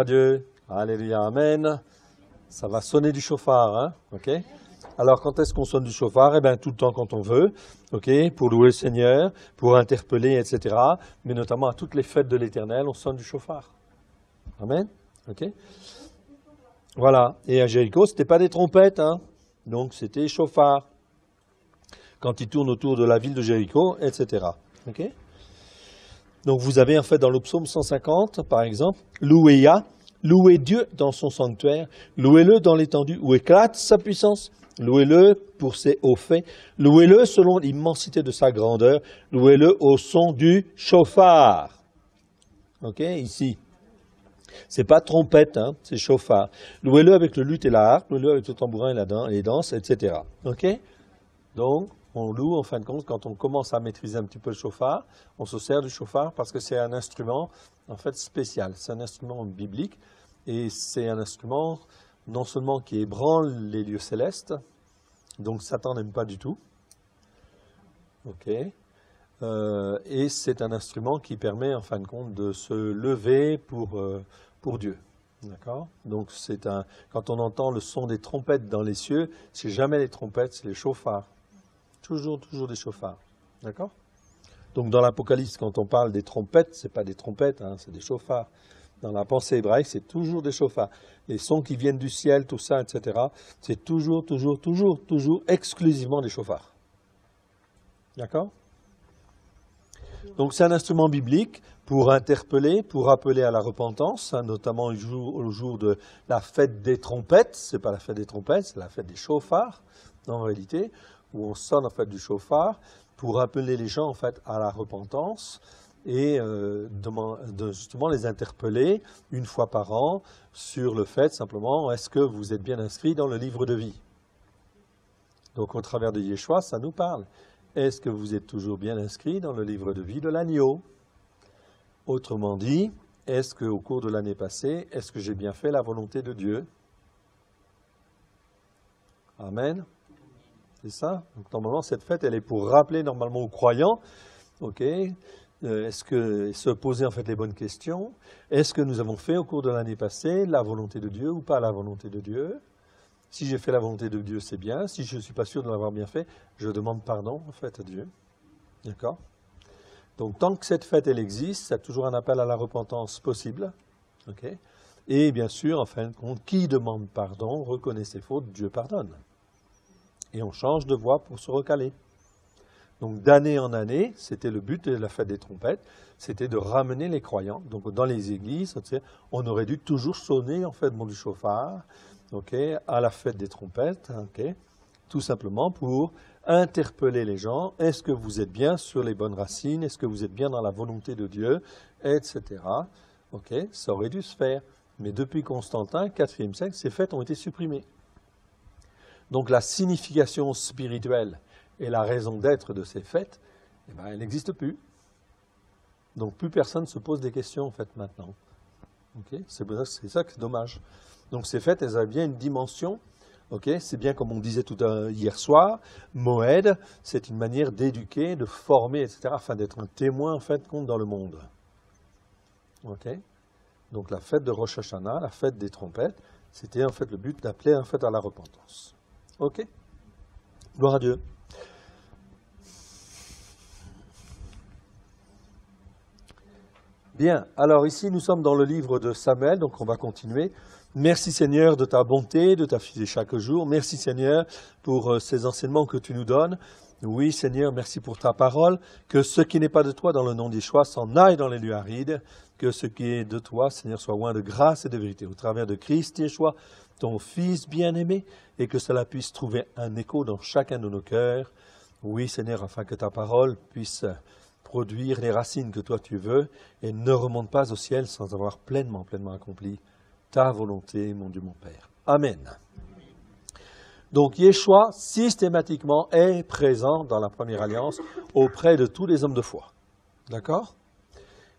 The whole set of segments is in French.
à Dieu. Alléluia, amen. Ça va sonner du chauffard, hein, ok? Alors, quand est-ce qu'on sonne du chauffard? Eh bien, tout le temps quand on veut, ok? Pour louer le Seigneur, pour interpeller, etc. Mais notamment à toutes les fêtes de l'Éternel, on sonne du chauffard. Amen, ok? Voilà. Et à Jéricho, c'était pas des trompettes, hein? Donc, c'était chauffard. Quand ils tournent autour de la ville de Jéricho, etc. Ok? Donc, vous avez en fait dans le psaume 150, par exemple, louez Yah. Louez Dieu dans son sanctuaire, louez-le dans l'étendue où éclate sa puissance, louez-le pour ses hauts faits, louez-le selon l'immensité de sa grandeur, louez-le au son du chauffard. Ok, ici. C'est pas trompette, hein, c'est chauffard. Louez-le avec le luth et la harpe, louez-le avec le tambourin et les danses, etc. Ok? Donc, on loue en fin de compte, quand on commence à maîtriser un petit peu le chauffard, on se sert du chauffard parce que c'est un instrument en fait spécial, c'est un instrument biblique et c'est un instrument non seulement qui ébranle les lieux célestes, donc Satan n'aime pas du tout, ok, et c'est un instrument qui permet en fin de compte de se lever pour Dieu. D'accord? Donc quand on entend le son des trompettes dans les cieux, c'est jamais les trompettes, c'est les chauffards. Toujours des chauffards. D'accord? Donc dans l'Apocalypse, quand on parle des trompettes, ce n'est pas des trompettes, hein, c'est des chauffards. Dans la pensée hébraïque, c'est toujours des chauffards. Les sons qui viennent du ciel, tout ça, etc., c'est toujours exclusivement des chauffards. D'accord? Donc c'est un instrument biblique pour interpeller, pour appeler à la repentance, hein, notamment au jour de la fête des trompettes. Ce n'est pas la fête des trompettes, c'est la fête des chauffards, en réalité, où on sonne en fait du chauffard pour appeler les gens en fait à la repentance et justement les interpeller une fois par an sur le fait simplement est-ce que vous êtes bien inscrit dans le livre de vie. Donc au travers de Yeshua, ça nous parle. Est-ce que vous êtes toujours bien inscrit dans le livre de vie de l'agneau? Autrement dit, est-ce qu'au cours de l'année passée, est-ce que j'ai bien fait la volonté de Dieu? Amen. C'est ça. Donc normalement, cette fête, elle est pour rappeler normalement aux croyants, ok, est-ce que se poser en fait les bonnes questions? Est-ce que nous avons fait au cours de l'année passée la volonté de Dieu ou pas la volonté de Dieu? Si j'ai fait la volonté de Dieu, c'est bien. Si je ne suis pas sûr de l'avoir bien fait, je demande pardon en fait à Dieu. D'accord? Donc tant que cette fête elle existe, c'est toujours un appel à la repentance possible. Ok? Et bien sûr, en fin de compte, qui demande pardon, reconnaît ses fautes, Dieu pardonne. Et on change de voie pour se recaler. Donc d'année en année, c'était le but de la fête des trompettes, c'était de ramener les croyants. Donc dans les églises, on aurait dû toujours sonner en fait du chauffard, okay, à la fête des trompettes, okay, tout simplement pour interpeller les gens. Est-ce que vous êtes bien sur les bonnes racines? Est-ce que vous êtes bien dans la volonté de Dieu? Etc. Okay, ça aurait dû se faire. Mais depuis Constantin, 4e siècle, ces fêtes ont été supprimées. Donc la signification spirituelle et la raison d'être de ces fêtes, eh ben, elle n'existe plus. Donc plus personne ne se pose des questions en fait maintenant. Okay? C'est ça que c'est dommage. Donc ces fêtes, elles avaient bien une dimension. Okay? C'est bien comme on disait hier soir, Moed, c'est une manière d'éduquer, de former, etc., afin d'être un témoin en fait dans le monde. Okay? Donc la fête de Rosh Hashanah, la fête des trompettes, c'était en fait le but d'appeler en fait à la repentance. Ok? Gloire à Dieu. Bien, alors ici nous sommes dans le livre de Samuel, donc on va continuer. Merci Seigneur de ta bonté, de ta fidélité chaque jour. Merci Seigneur pour ces enseignements que tu nous donnes. Oui Seigneur, merci pour ta parole. Que ce qui n'est pas de toi dans le nom d'Yeshua s'en aille dans les lieux arides. Que ce qui est de toi, Seigneur, soit loin de grâce et de vérité. Au travers de Christ Yeshua, ton Fils bien-aimé, et que cela puisse trouver un écho dans chacun de nos cœurs. Oui Seigneur, afin que ta parole puisse produire les racines que toi tu veux, et ne remonte pas au ciel sans avoir pleinement accompli ta volonté, mon Dieu, mon Père. Amen. Donc Yeshua, systématiquement, est présent dans la première alliance auprès de tous les hommes de foi. D'accord?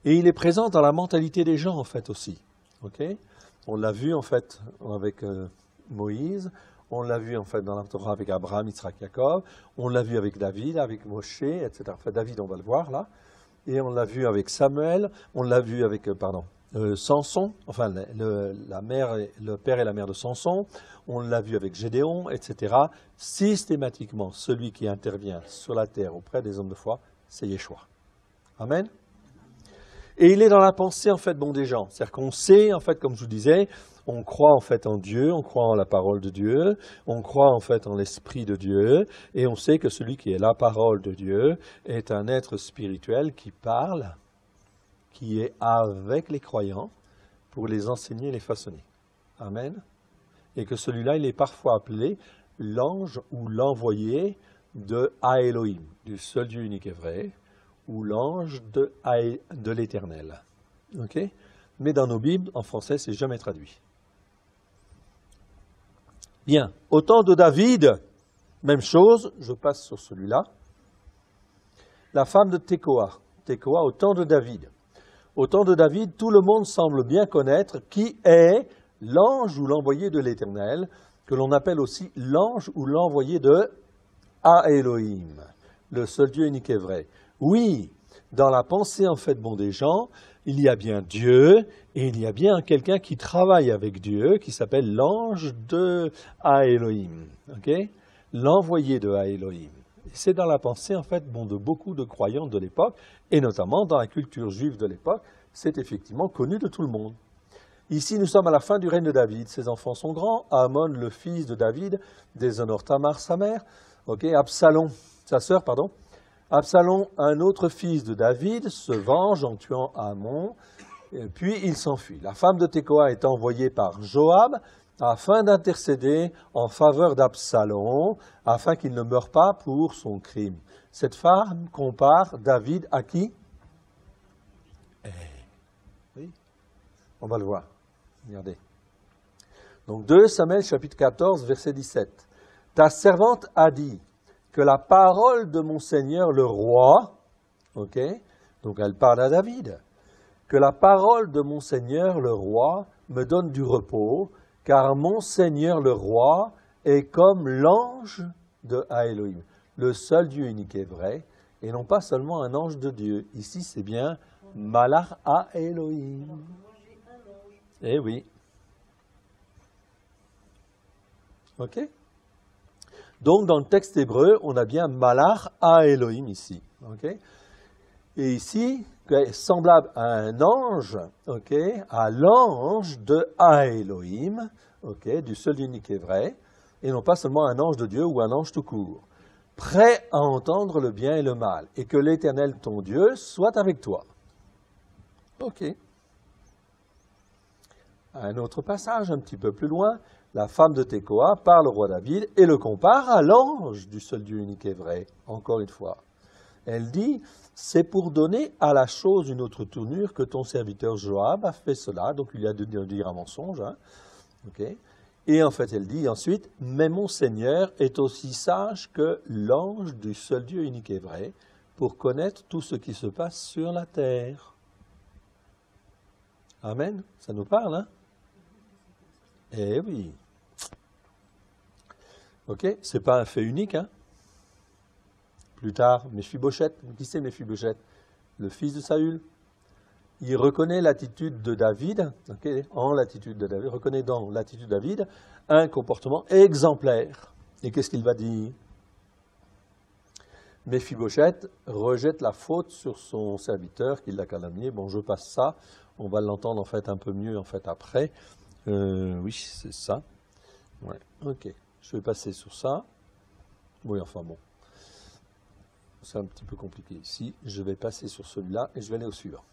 Et il est présent dans la mentalité des gens, en fait, aussi. Okay? On l'a vu, en fait, avec Moïse, on l'a vu, en fait, dans la Torah avec Abraham, Yitzhak, Jacob, on l'a vu avec David, avec Moshe, etc. Enfin, David, on va le voir, là. Et on l'a vu avec Samuel, on l'a vu avec, Samson, enfin le père et la mère de Samson, on l'a vu avec Gédéon, etc. Systématiquement, celui qui intervient sur la terre auprès des hommes de foi, c'est Yeshua. Amen. Et il est dans la pensée, en fait, des gens. C'est-à-dire qu'on sait, en fait, comme je vous disais, on croit, en fait, en Dieu, on croit en la parole de Dieu, on croit, en fait, en l'Esprit de Dieu, et on sait que celui qui est la parole de Dieu est un être spirituel qui parle, qui est avec les croyants pour les enseigner et les façonner. Amen. Et que celui-là, il est parfois appelé l'ange ou l'envoyé de Elohim, du seul Dieu unique et vrai, ou l'ange de l'Éternel. Ok? Mais dans nos Bibles, en français, c'est jamais traduit. Bien. Au temps de David, même chose, je passe sur celui-là. La femme de Tekoa. Tekoa, au temps de David. Au temps de David, tout le monde semble bien connaître qui est l'ange ou l'envoyé de l'Éternel, que l'on appelle aussi l'ange ou l'envoyé de Elohim, le seul Dieu unique et vrai. Oui, dans la pensée en fait des gens, il y a bien Dieu et il y a bien quelqu'un qui travaille avec Dieu, qui s'appelle l'ange de Elohim, okay? L'envoyé de Elohim. C'est dans la pensée en fait de beaucoup de croyants de l'époque, et notamment dans la culture juive de l'époque, c'est effectivement connu de tout le monde. Ici, nous sommes à la fin du règne de David. Ses enfants sont grands. Amon, le fils de David, déshonore Tamar, sa mère. Absalom, sa sœur, pardon. Absalom, un autre fils de David, se venge en tuant Amon, puis il s'enfuit. La femme de Tekoa est envoyée par Joab afin d'intercéder en faveur d'Absalom, afin qu'il ne meure pas pour son crime. Cette femme compare David à qui? Oui, on va le voir. Regardez. Donc 2 Samuel chapitre 14, verset 17. Ta servante a dit que la parole de mon Seigneur le roi, ok, donc elle parle à David, que la parole de mon Seigneur le roi me donne du repos, car mon Seigneur le roi est comme l'ange de Elohim, le seul Dieu unique et vrai, et non pas seulement un ange de Dieu. Ici, c'est bien Malach à Elohim. Eh oui. Ok? Donc, dans le texte hébreu, on a bien Malach à Elohim ici. Okay? Et ici, semblable à un ange, okay, à l'ange de Elohim, okay, du seul unique et vrai, et non pas seulement un ange de Dieu ou un ange tout court, prêt à entendre le bien et le mal, et que l'Éternel, ton Dieu, soit avec toi. Ok. Un autre passage, un petit peu plus loin, la femme de Tekoa parle au roi David et le compare à l'ange du seul Dieu unique et vrai, encore une fois. Elle dit, c'est pour donner à la chose une autre tournure que ton serviteur Joab a fait cela, donc il y a de dire un mensonge. Hein. Okay. Et en fait, elle dit ensuite, mais mon Seigneur est aussi sage que l'ange du seul Dieu unique et vrai, pour connaître tout ce qui se passe sur la terre. Amen, ça nous parle, hein? Eh oui. Ok, c'est pas un fait unique, hein? Plus tard, Méphibosheth, qui c'est Méphibosheth? Le fils de Saül. Il reconnaît l'attitude de David, okay, reconnaît dans l'attitude de David un comportement exemplaire. Et qu'est-ce qu'il va dire? Méphibosheth rejette la faute sur son serviteur qui l'a calomnié. Bon, je passe ça, on va l'entendre en fait un peu mieux en fait après. Oui, c'est ça. Ouais, ok. Je vais passer sur ça. Oui, enfin bon. C'est un petit peu compliqué ici. Je vais passer sur celui-là et je vais aller au suivant.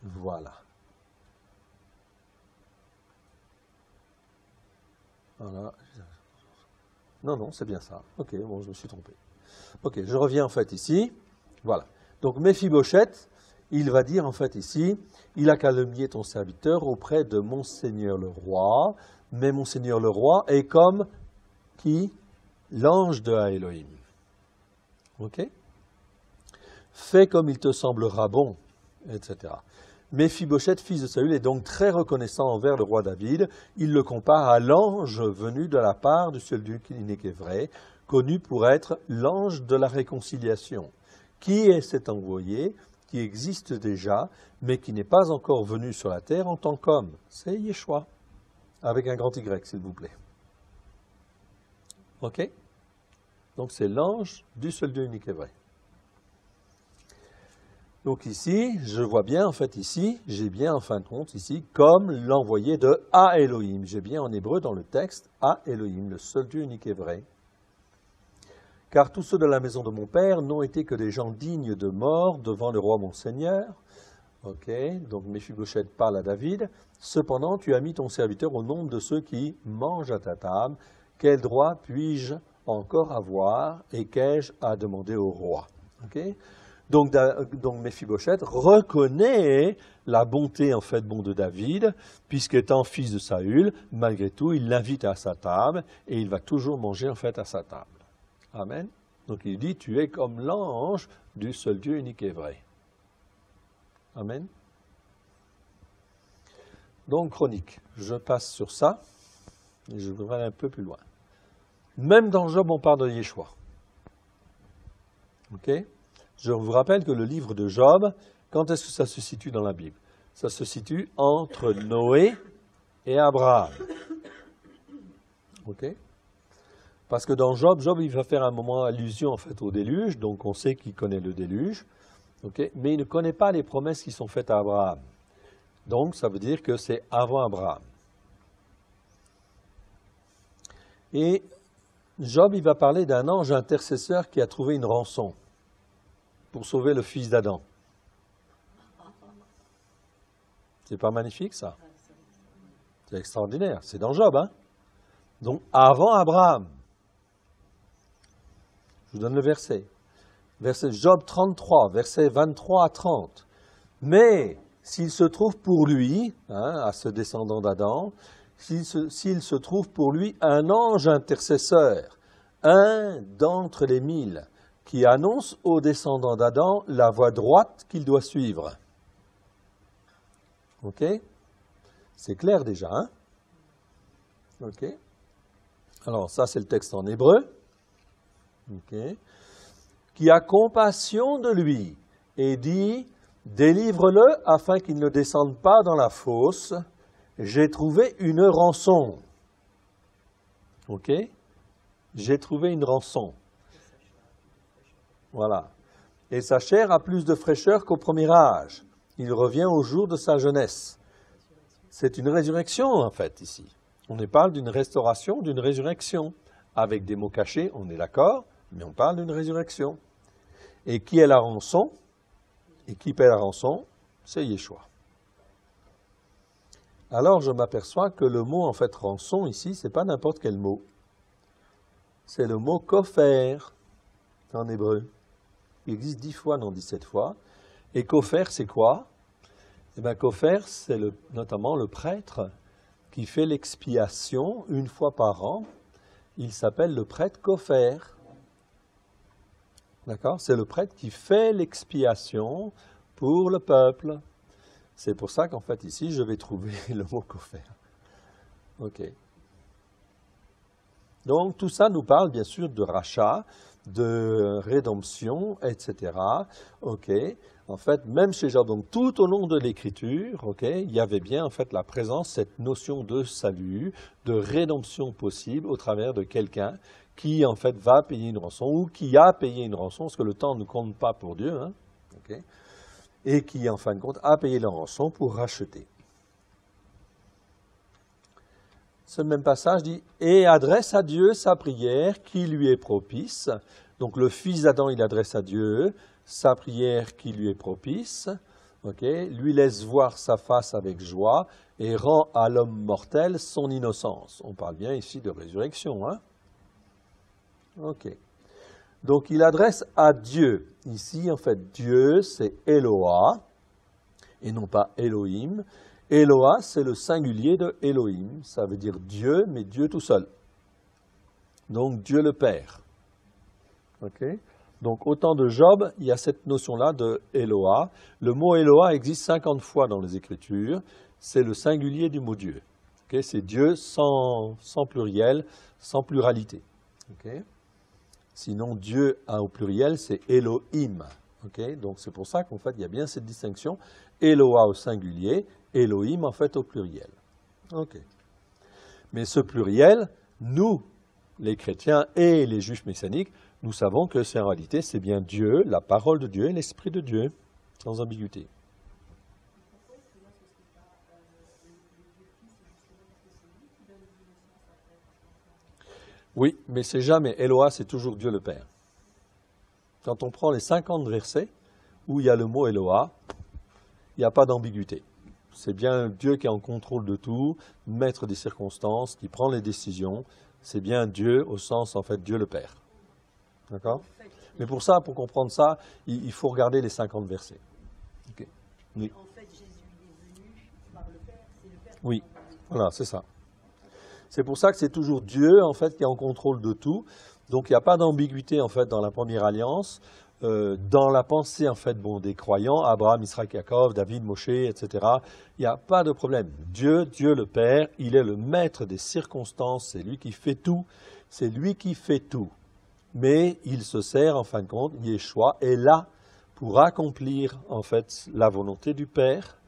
Voilà. Voilà. Non, c'est bien ça. Ok, bon, je me suis trompé. Ok, je reviens en fait ici. Voilà. Donc, Méphibosheth, il va dire en fait ici, il a calomnié ton serviteur auprès de mon Seigneur le roi, mais mon Seigneur le roi est comme qui? L'ange de Elohim. Ok? Fais comme il te semblera bon, etc. Méphibosheth, fils de Saül, est donc très reconnaissant envers le roi David. Il le compare à l'ange venu de la part du seul Dieu unique et vrai, connu pour être l'ange de la réconciliation. Qui est cet envoyé? qui existe déjà, mais qui n'est pas encore venu sur la terre en tant qu'homme. C'est Yeshua, avec un grand Y, s'il vous plaît. OK? Donc c'est l'ange du seul Dieu unique et vrai. Donc ici, je vois bien, en fait, ici, j'ai bien, en fin de compte, ici, comme l'envoyé de A Elohim. J'ai bien en hébreu dans le texte, A Elohim, le seul Dieu unique et vrai. Car tous ceux de la maison de mon père n'ont été que des gens dignes de mort devant le roi mon Seigneur. Ok, donc Méphibosheth parle à David. Cependant, tu as mis ton serviteur au nombre de ceux qui mangent à ta table. Quel droit puis-je encore avoir et qu'ai-je à demander au roi? Okay? Donc Méphibosheth reconnaît la bonté en fait de David, puisqu'étant fils de Saül, malgré tout, il l'invite à sa table et il va toujours manger en fait à sa table. Amen. Donc il dit, tu es comme l'ange du seul Dieu unique et vrai. Amen. Donc chronique, je passe sur ça et je vais aller un peu plus loin. Même dans Job, on parle de Yeshua. Ok? Je vous rappelle que le livre de Job, quand est-ce que ça se situe dans la Bible? Ça se situe entre Noé et Abraham. Ok? Parce que dans Job, il va faire un moment allusion en fait au déluge, donc on sait qu'il connaît le déluge, okay? Mais il ne connaît pas les promesses qui sont faites à Abraham. Donc ça veut dire que c'est avant Abraham. Et Job, il va parler d'un ange intercesseur qui a trouvé une rançon pour sauver le fils d'Adam. C'est pas magnifique ça? C'est extraordinaire, c'est dans Job, hein? Donc avant Abraham. Je vous donne le verset. Verset Job 33, versets 23 à 30. Mais s'il se trouve pour lui, à ce descendant d'Adam, s'il se trouve pour lui un ange intercesseur, un d'entre les 1000, qui annonce aux descendants d'Adam la voie droite qu'il doit suivre. Ok? C'est clair déjà, hein? Ok? Alors ça c'est le texte en hébreu. Okay. Qui a compassion de lui et dit, délivre-le afin qu'il ne descende pas dans la fosse, j'ai trouvé une rançon. Ok? J'ai trouvé une rançon. Voilà. Et sa chair a plus de fraîcheur qu'au premier âge. Il revient au jour de sa jeunesse. C'est une résurrection en fait ici. On parle d'une restauration, d'une résurrection. Avec des mots cachés, on est d'accord, mais on parle d'une résurrection. Et qui est la rançon? Et qui paie la rançon? C'est Yeshua. Alors je m'aperçois que le mot en fait rançon ici, c'est pas n'importe quel mot. C'est le mot kofer en hébreu. Il existe 10 fois, non 17 fois. Et kofer, c'est quoi? Eh bien kofer, c'est notamment le prêtre qui fait l'expiation une fois par an. Il s'appelle le prêtre kofer. D'accord? C'est le prêtre qui fait l'expiation pour le peuple. C'est pour ça qu'en fait ici, je vais trouver le mot kofer. Ok. Donc tout ça nous parle bien sûr de rachat, de rédemption, etc. Ok. En fait, même chez Job, donc tout au long de l'Écriture, ok, il y avait bien en fait la présence, cette notion de salut, de rédemption possible au travers de quelqu'un qui en fait va payer une rançon ou qui a payé une rançon, parce que le temps ne compte pas pour Dieu, hein, okay, et qui en fin de compte a payé la rançon pour racheter. Ce même passage dit « Et adresse à Dieu sa prière qui lui est propice ». Donc le fils d'Adam, il adresse à Dieu sa prière qui lui est propice, okay, lui laisse voir sa face avec joie et rend à l'homme mortel son innocence. On parle bien ici de résurrection, hein? Ok. Donc il adresse à Dieu. Ici, en fait, Dieu, c'est Eloah, et non pas Elohim. Eloah, c'est le singulier de Elohim. Ça veut dire Dieu, mais Dieu tout seul. Donc Dieu le Père. Ok. Donc au temps de Job, il y a cette notion-là de Eloah. Le mot Eloah existe 50 fois dans les Écritures. C'est le singulier du mot Dieu. Okay? C'est Dieu sans pluriel, sans pluralité. Okay? Sinon, Dieu au pluriel, c'est Elohim. Okay, donc c'est pour ça qu'en fait, il y a bien cette distinction. Eloah au singulier, Elohim en fait au pluriel. Okay. Mais ce pluriel, nous, les chrétiens et les juifs messianiques, nous savons que c'est en réalité, c'est bien Dieu, la parole de Dieu et l'Esprit de Dieu, sans ambiguïté. Oui, mais c'est jamais Eloah, c'est toujours Dieu le Père. Quand on prend les 50 versets où il y a le mot Eloah, il n'y a pas d'ambiguïté. C'est bien Dieu qui est en contrôle de tout, maître des circonstances, qui prend les décisions. C'est bien Dieu au sens, en fait, Dieu le Père. D'accord? Mais pour ça, pour comprendre ça, il faut regarder les 50 versets. Okay. Oui. En fait, Jésus est venu par le Père, c'est le Père. Oui, voilà, c'est ça. C'est pour ça que c'est toujours Dieu, en fait, qui est en contrôle de tout. Donc, il n'y a pas d'ambiguïté, en fait, dans la première alliance. Dans la pensée, en fait, bon, des croyants, Abraham, Israël, Jacob, David, Moshe, etc., il n'y a pas de problème. Dieu, Dieu le Père, il est le maître des circonstances, c'est lui qui fait tout. C'est lui qui fait tout. Mais il se sert, en fin de compte, Yeshua est là pour accomplir, en fait, la volonté du Père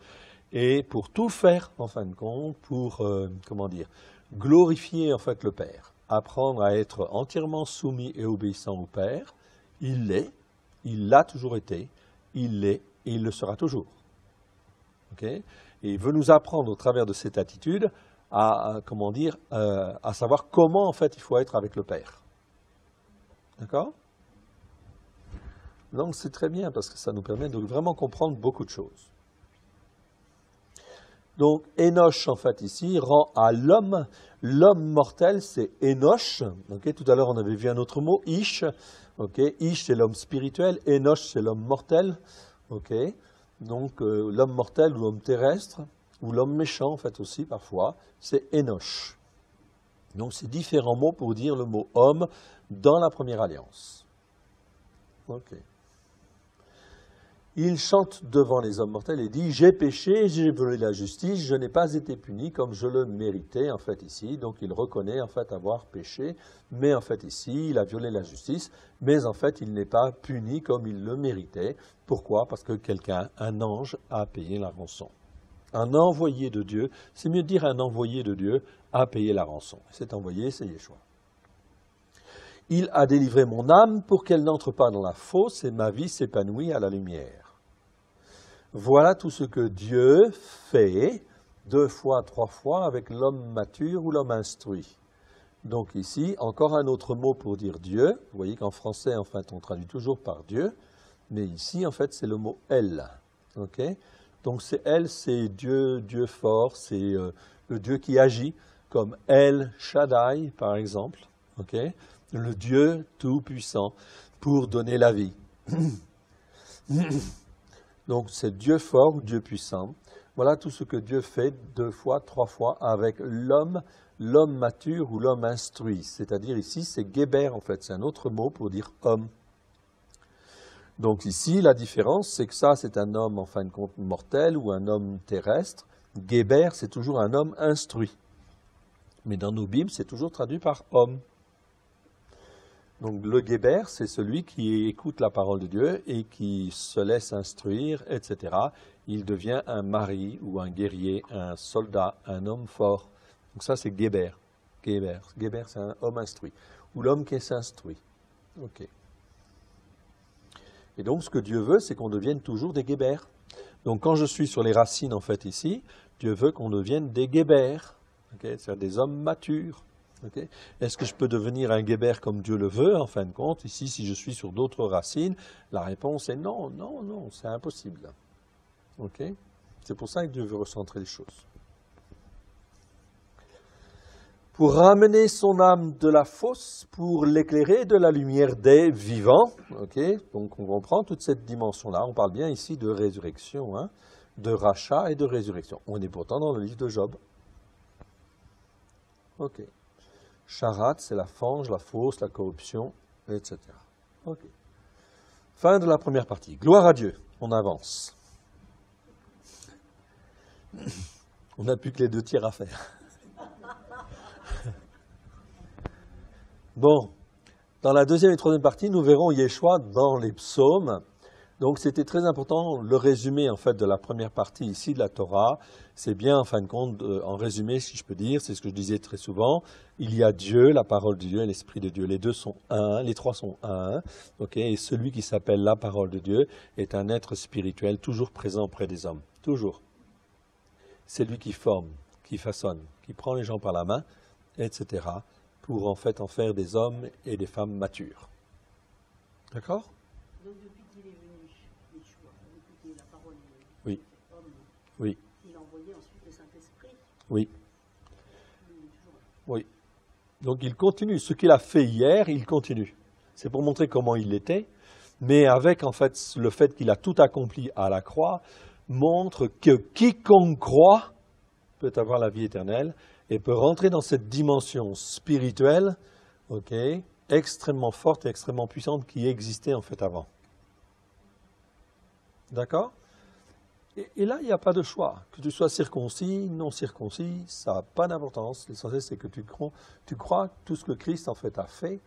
et pour tout faire, en fin de compte, pour, glorifier, en fait, le Père. Apprendre à être entièrement soumis et obéissant au Père. Il l'est, il l'a toujours été, il l'est et il le sera toujours. Okay? Et il veut nous apprendre au travers de cette attitude à savoir comment, en fait, il faut être avec le Père. D'accord? Donc c'est très bien parce que ça nous permet de vraiment comprendre beaucoup de choses. Donc Enoch, en fait, ici, rend à l'homme, l'homme mortel, c'est Enoch. Okay? Tout à l'heure, on avait vu un autre mot, Ish. Okay? Ish, c'est l'homme spirituel, Enoch, c'est l'homme mortel. Okay? Donc l'homme mortel ou l'homme terrestre, ou l'homme méchant, en fait, aussi, parfois, c'est Enoch. Donc c'est différents mots pour dire le mot homme dans la première alliance. Ok. Il chante devant les hommes mortels et dit « J'ai péché, j'ai violé la justice, je n'ai pas été puni comme je le méritais, en fait, ici. » Donc il reconnaît, en fait, avoir péché, mais en fait, ici, il a violé la justice, mais en fait, il n'est pas puni comme il le méritait. Pourquoi? Parce que quelqu'un, un ange, a payé la rançon. Un envoyé de Dieu, c'est mieux de dire un envoyé de Dieu, a payé la rançon. Cet envoyé, c'est Yeshua. Il a délivré mon âme pour qu'elle n'entre pas dans la fosse et ma vie s'épanouit à la lumière. Voilà tout ce que Dieu fait 2 fois, 3 fois avec l'homme mature ou l'homme instruit. Donc ici, encore un autre mot pour dire Dieu. Vous voyez qu'en français, en fait, on traduit toujours par Dieu. Mais ici, en fait, c'est le mot « El ». Okay? Donc c'est El, c'est Dieu, Dieu fort, c'est le Dieu qui agit, comme El Shaddai, par exemple. Okay? Le Dieu tout-puissant pour donner la vie. Donc c'est Dieu fort, Dieu puissant. Voilà tout ce que Dieu fait 2 fois, 3 fois avec l'homme, l'homme mature ou l'homme instruit. C'est-à-dire ici, c'est Geber en fait, c'est un autre mot pour dire homme. Donc ici, la différence, c'est que ça, c'est un homme en fin de compte mortel ou un homme terrestre. Geber, c'est toujours un homme instruit. Mais dans nos Bibles, c'est toujours traduit par homme. Donc le Geber, c'est celui qui écoute la parole de Dieu et qui se laisse instruire, etc. Il devient un mari ou un guerrier, un soldat, un homme fort. Donc ça, c'est Geber. Geber, Geber, c'est un homme instruit. Ou l'homme qui s'instruit. Ok. Et donc ce que Dieu veut, c'est qu'on devienne toujours des Geber. Donc quand je suis sur les racines, en fait, ici, Dieu veut qu'on devienne des Geber. Okay? C'est-à-dire des hommes matures. Okay? Est-ce que je peux devenir un Geber comme Dieu le veut, en fin de compte? Ici, si je suis sur d'autres racines, la réponse est non, non, non, c'est impossible. Okay? C'est pour ça que Dieu veut recentrer les choses. Pour ramener son âme de la fosse, pour l'éclairer de la lumière des vivants. Okay? Donc on comprend toute cette dimension-là. On parle bien ici de résurrection, hein? De rachat et de résurrection. On est pourtant dans le livre de Job. Ok. Charat, c'est la fange, la fosse, la corruption, etc. Ok. Fin de la première partie. Gloire à Dieu. On avance. On n'a plus que les 2 tiers à faire. Bon. Dans la deuxième et troisième partie, nous verrons Yeshua dans les psaumes. Donc c'était très important, le résumé en fait de la première partie ici de la Torah, c'est bien en fin de compte, en résumé si je peux dire, c'est ce que je disais très souvent, il y a Dieu, la parole de Dieu et l'Esprit de Dieu, les deux sont un, les trois sont un, ok, et celui qui s'appelle la parole de Dieu est un être spirituel toujours présent auprès des hommes, toujours. C'est lui qui forme, qui façonne, qui prend les gens par la main, etc., pour en fait en faire des hommes et des femmes matures. D'accord ? Donc depuis qu'il est venu, Yeshua, depuis que la parole est Oui. homme, Oui, il a envoyé ensuite le Saint-Esprit. oui, Il est toujours là. oui. Donc il continue. Ce qu'il a fait hier, il continue. C'est pour montrer comment il était, mais avec en fait le fait qu'il a tout accompli à la croix, montre que quiconque croit peut avoir la vie éternelle et peut rentrer dans cette dimension spirituelle, ok, extrêmement forte et extrêmement puissante qui existait en fait avant. D'accord ? Et là, il n'y a pas de choix. Que tu sois circoncis, non circoncis, ça n'a pas d'importance. L'essentiel, c'est que tu crois tout ce que Christ en fait a fait.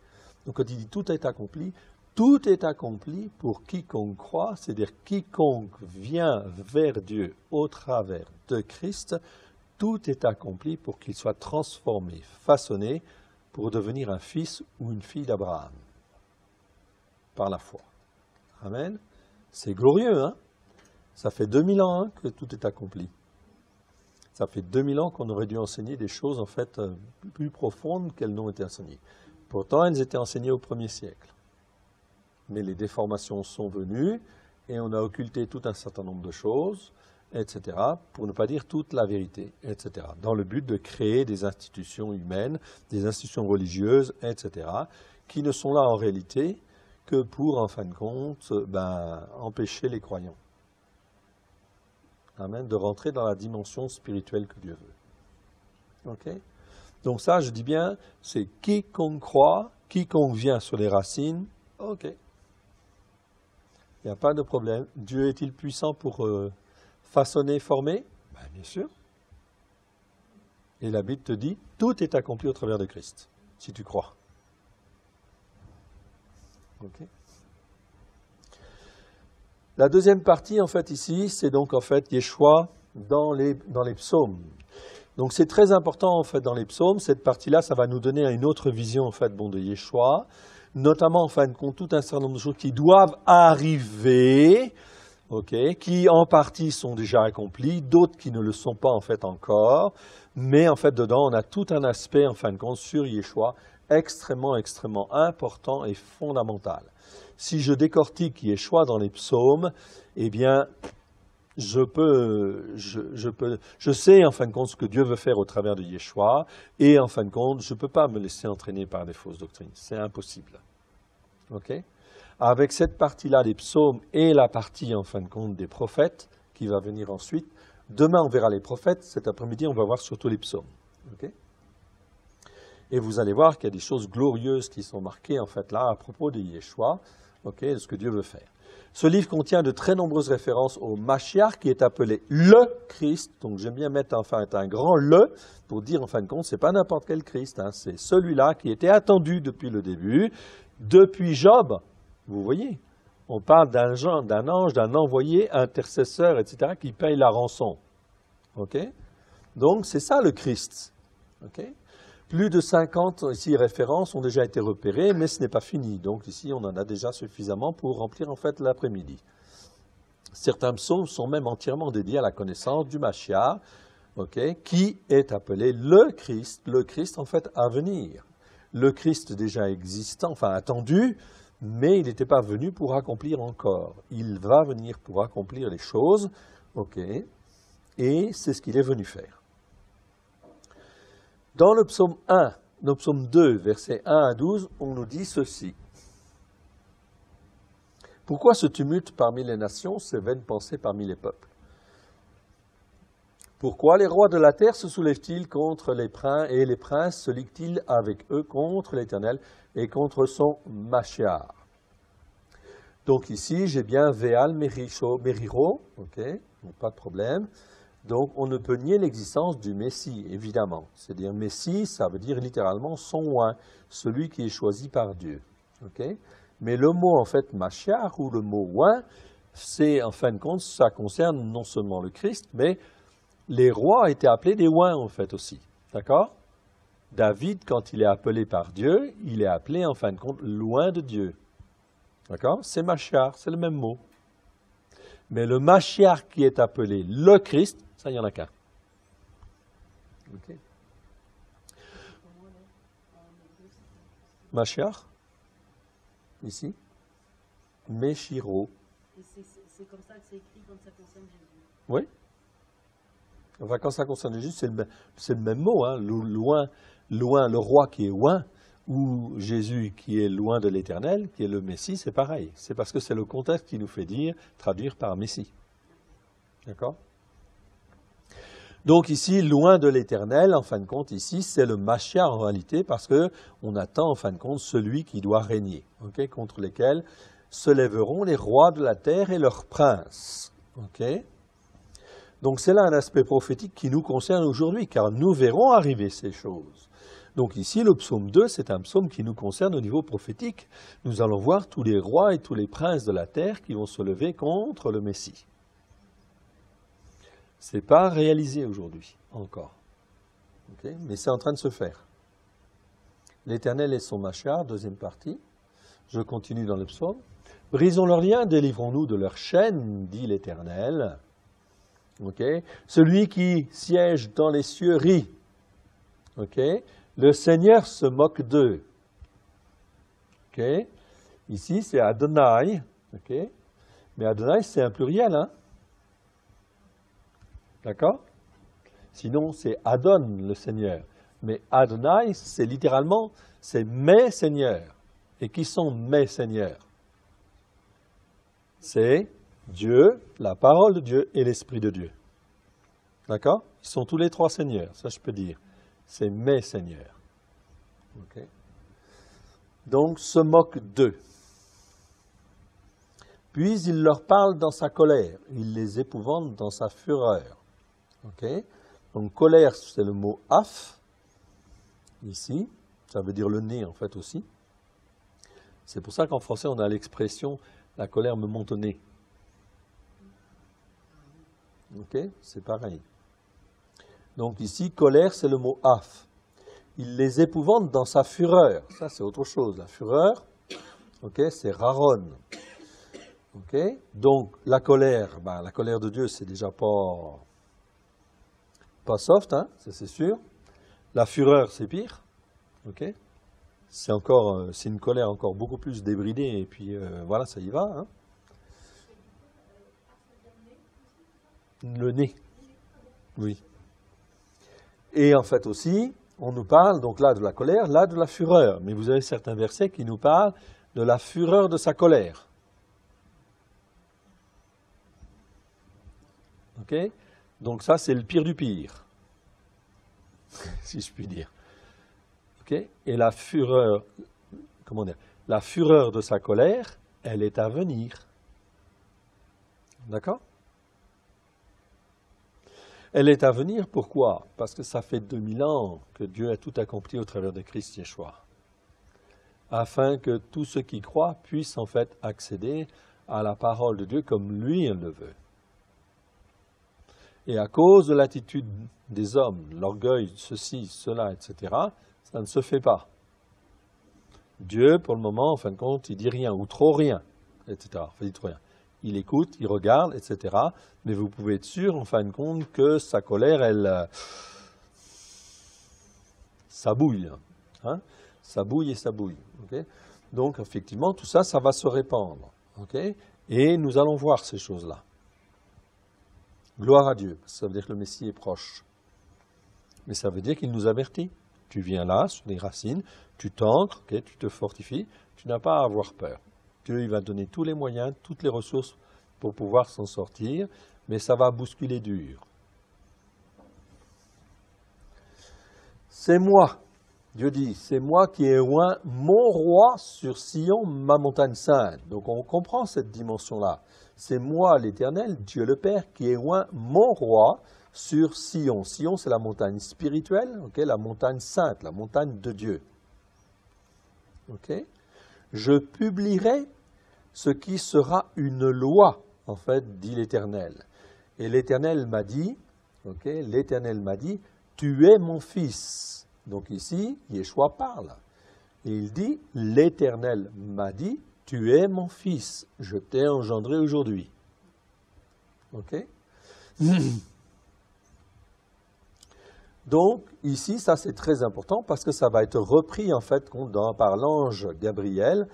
Donc quand il dit tout est accompli pour quiconque croit, c'est-à-dire quiconque vient vers Dieu au travers de Christ, tout est accompli pour qu'il soit transformé, façonné, pour devenir un fils ou une fille d'Abraham, par la foi. Amen. C'est glorieux, hein? Ça fait 2000 ans hein, que tout est accompli. Ça fait 2000 ans qu'on aurait dû enseigner des choses en fait plus profondes qu'elles n'ont été enseignées. Pourtant, elles étaient enseignées au 1er siècle. Mais les déformations sont venues et on a occulté tout un certain nombre de choses, etc., pour ne pas dire toute la vérité, etc., dans le but de créer des institutions humaines, des institutions religieuses, etc., qui ne sont là en réalité que pour, en fin de compte, empêcher les croyants. Amen, de rentrer dans la dimension spirituelle que Dieu veut. Ok ? Donc ça, je dis bien, c'est quiconque croit, quiconque vient sur les racines, ok. Il n'y a pas de problème. Dieu est-il puissant pour façonner, former ? Bien sûr. Et la Bible te dit, tout est accompli au travers de Christ, si tu crois. Ok. La deuxième partie, en fait, ici, c'est donc, en fait, Yeshua dans les psaumes. Donc, c'est très important, en fait, dans les psaumes. Cette partie-là, ça va nous donner une autre vision, en fait, de Yeshua. Notamment, en fin de compte, tout un certain nombre de choses qui doivent arriver, ok, qui, en partie, sont déjà accomplies, d'autres qui ne le sont pas, en fait, encore. Mais, en fait, dedans, on a tout un aspect, en fin de compte, sur Yeshua, extrêmement, extrêmement important et fondamental. Si je décortique Yeshua dans les psaumes, eh bien, je sais en fin de compte ce que Dieu veut faire au travers de Yeshua, et en fin de compte, je ne peux pas me laisser entraîner par des fausses doctrines. C'est impossible. Ok ? Avec cette partie-là des psaumes et la partie, en fin de compte, des prophètes, qui va venir ensuite, demain on verra les prophètes, cet après-midi on va voir surtout les psaumes. Ok ? Et vous allez voir qu'il y a des choses glorieuses qui sont marquées, en fait, là, à propos de Yeshua, okay, de ce que Dieu veut faire. Ce livre contient de très nombreuses références au Mashiach, qui est appelé le Christ. Donc, j'aime bien mettre, enfin, un grand le, pour dire, en fin de compte, c'est pas n'importe quel Christ, hein, c'est celui-là qui était attendu depuis le début, depuis Job. Vous voyez, on parle d'un ange, d'un envoyé, intercesseur, etc., qui paye la rançon. Ok ? Donc, c'est ça le Christ. Ok ? Plus de 50 ici, références ont déjà été repérées, mais ce n'est pas fini. Donc ici, on en a déjà suffisamment pour remplir en fait l'après-midi. Certains psaumes sont même entièrement dédiés à la connaissance du Mashiach, okay, qui est appelé le Christ en fait à venir. Le Christ déjà existant, enfin attendu, mais il n'était pas venu pour accomplir encore. Il va venir pour accomplir les choses, okay, et c'est ce qu'il est venu faire. Dans le psaume 1, le psaume 2, versets 1 à 12, on nous dit ceci. Pourquoi ce tumulte parmi les nations, ces vaines pensées parmi les peuples? Pourquoi les rois de la terre se soulèvent-ils contre les princes, et les princes se liguent-ils avec eux contre l'Éternel et contre son Mashiach? Donc ici, j'ai bien Veal Meriro, ok, donc pas de problème. Donc, on ne peut nier l'existence du Messie, évidemment. C'est-à-dire, Messie, ça veut dire littéralement son oint, celui qui est choisi par Dieu. Okay? Mais le mot, en fait, Mashiach, ou le mot oint, c'est, en fin de compte, ça concerne non seulement le Christ, mais les rois étaient appelés des oints, en fait, aussi. D'accord? David, quand il est appelé par Dieu, il est appelé, en fin de compte, loin de Dieu. D'accord? C'est Machiar, c'est le même mot. Mais le Machiar qui est appelé le Christ, ça, il n'y en a qu'un. Ok. Machiar, ici, Meshiro. Et c'est comme ça que c'est écrit quand ça concerne Jésus. Oui. Enfin, quand ça concerne Jésus, c'est le même mot. Hein. Loin, le roi qui est loin, ou Jésus qui est loin de l'Éternel, qui est le Messie, c'est pareil. C'est parce que c'est le contexte qui nous fait traduire par Messie. D'accord? Donc ici, loin de l'Éternel, en fin de compte, ici, c'est le Machiar en réalité, parce qu'on attend, en fin de compte, celui qui doit régner, okay, contre lesquels se lèveront les rois de la terre et leurs princes. Okay? Donc c'est là un aspect prophétique qui nous concerne aujourd'hui, car nous verrons arriver ces choses. Donc ici, le psaume 2, c'est un psaume qui nous concerne au niveau prophétique. Nous allons voir tous les rois et tous les princes de la terre qui vont se lever contre le Messie. Ce n'est pas réalisé aujourd'hui, encore. Okay? Mais c'est en train de se faire. L'Éternel est son Machiar, deuxième partie. Je continue dans le psaume. Brisons leurs liens, délivrons-nous de leurs chaînes, dit l'Éternel. Okay? Celui qui siège dans les cieux rit. Okay? Le Seigneur se moque d'eux. Okay? Ici, c'est Adonai. Okay? Mais Adonai, c'est un pluriel, hein? D'accord? Sinon, c'est Adon, le Seigneur. Mais Adonai, c'est littéralement, c'est mes seigneurs. Et qui sont mes seigneurs? C'est Dieu, la parole de Dieu et l'Esprit de Dieu. D'accord? Ils sont tous les trois seigneurs, ça je peux dire. C'est mes seigneurs. Okay. Donc, se moque d'eux. Puis il leur parle dans sa colère. Il les épouvante dans sa fureur. Okay. Donc, colère, c'est le mot af, ici. Ça veut dire le nez, en fait, aussi. C'est pour ça qu'en français, on a l'expression « la colère me monte au nez ». Ok, c'est pareil. Donc ici, colère, c'est le mot af. Il les épouvante dans sa fureur. Ça, c'est autre chose. La fureur, ok, c'est raron. Ok, donc la colère de Dieu, c'est déjà pas soft, hein, ça c'est sûr. La fureur, c'est pire. Ok, c'est une colère encore beaucoup plus débridée. Et puis voilà, ça y va. Hein. Le nez. Oui. Et en fait aussi, on nous parle donc là de la colère, là de la fureur. Mais vous avez certains versets qui nous parlent de la fureur de sa colère. Ok? Donc ça, c'est le pire du pire. Si je puis dire. Ok? Et la fureur, la fureur de sa colère, elle est à venir. D'accord? Elle est à venir, pourquoi? Parce que ça fait 2000 ans que Dieu a tout accompli au travers de Christ Yeshua, afin que tous ceux qui croient puissent en fait accéder à la parole de Dieu comme lui il le veut. Et à cause de l'attitude des hommes, l'orgueil, ceci, cela, etc., ça ne se fait pas. Dieu, pour le moment, en fin de compte, il dit rien, ou trop rien, etc. Enfin, il dit trop rien. Il écoute, il regarde, etc. Mais vous pouvez être sûr, en fin de compte, que sa colère, ça bouille. Hein? Ça bouille et ça bouille. Okay? Donc, effectivement, tout ça, ça va se répandre. Okay? Et nous allons voir ces choses-là. Gloire à Dieu. Ça veut dire que le Messie est proche. Mais ça veut dire qu'il nous avertit. Tu viens là, sur les racines, tu t'ancres, okay, tu te fortifies, tu n'as pas à avoir peur. Dieu il va donner tous les moyens, toutes les ressources pour pouvoir s'en sortir, mais ça va bousculer dur. C'est moi, Dieu dit, c'est moi qui ai oint mon roi sur Sion, ma montagne sainte. Donc on comprend cette dimension-là. C'est moi, l'Éternel, Dieu le Père, qui ai oint mon roi sur Sion. Sion, c'est la montagne spirituelle, okay, la montagne sainte, la montagne de Dieu. Okay. Je publierai ce qui sera une loi en fait, dit l'Éternel. Et l'Éternel m'a dit, ok, l'Éternel m'a dit, tu es mon fils. Donc ici, Yeshua parle. Et il dit, l'Éternel m'a dit, tu es mon fils, je t'ai engendré aujourd'hui. Ok? Donc, ici, ça c'est très important parce que ça va être repris en fait par l'ange Gabriel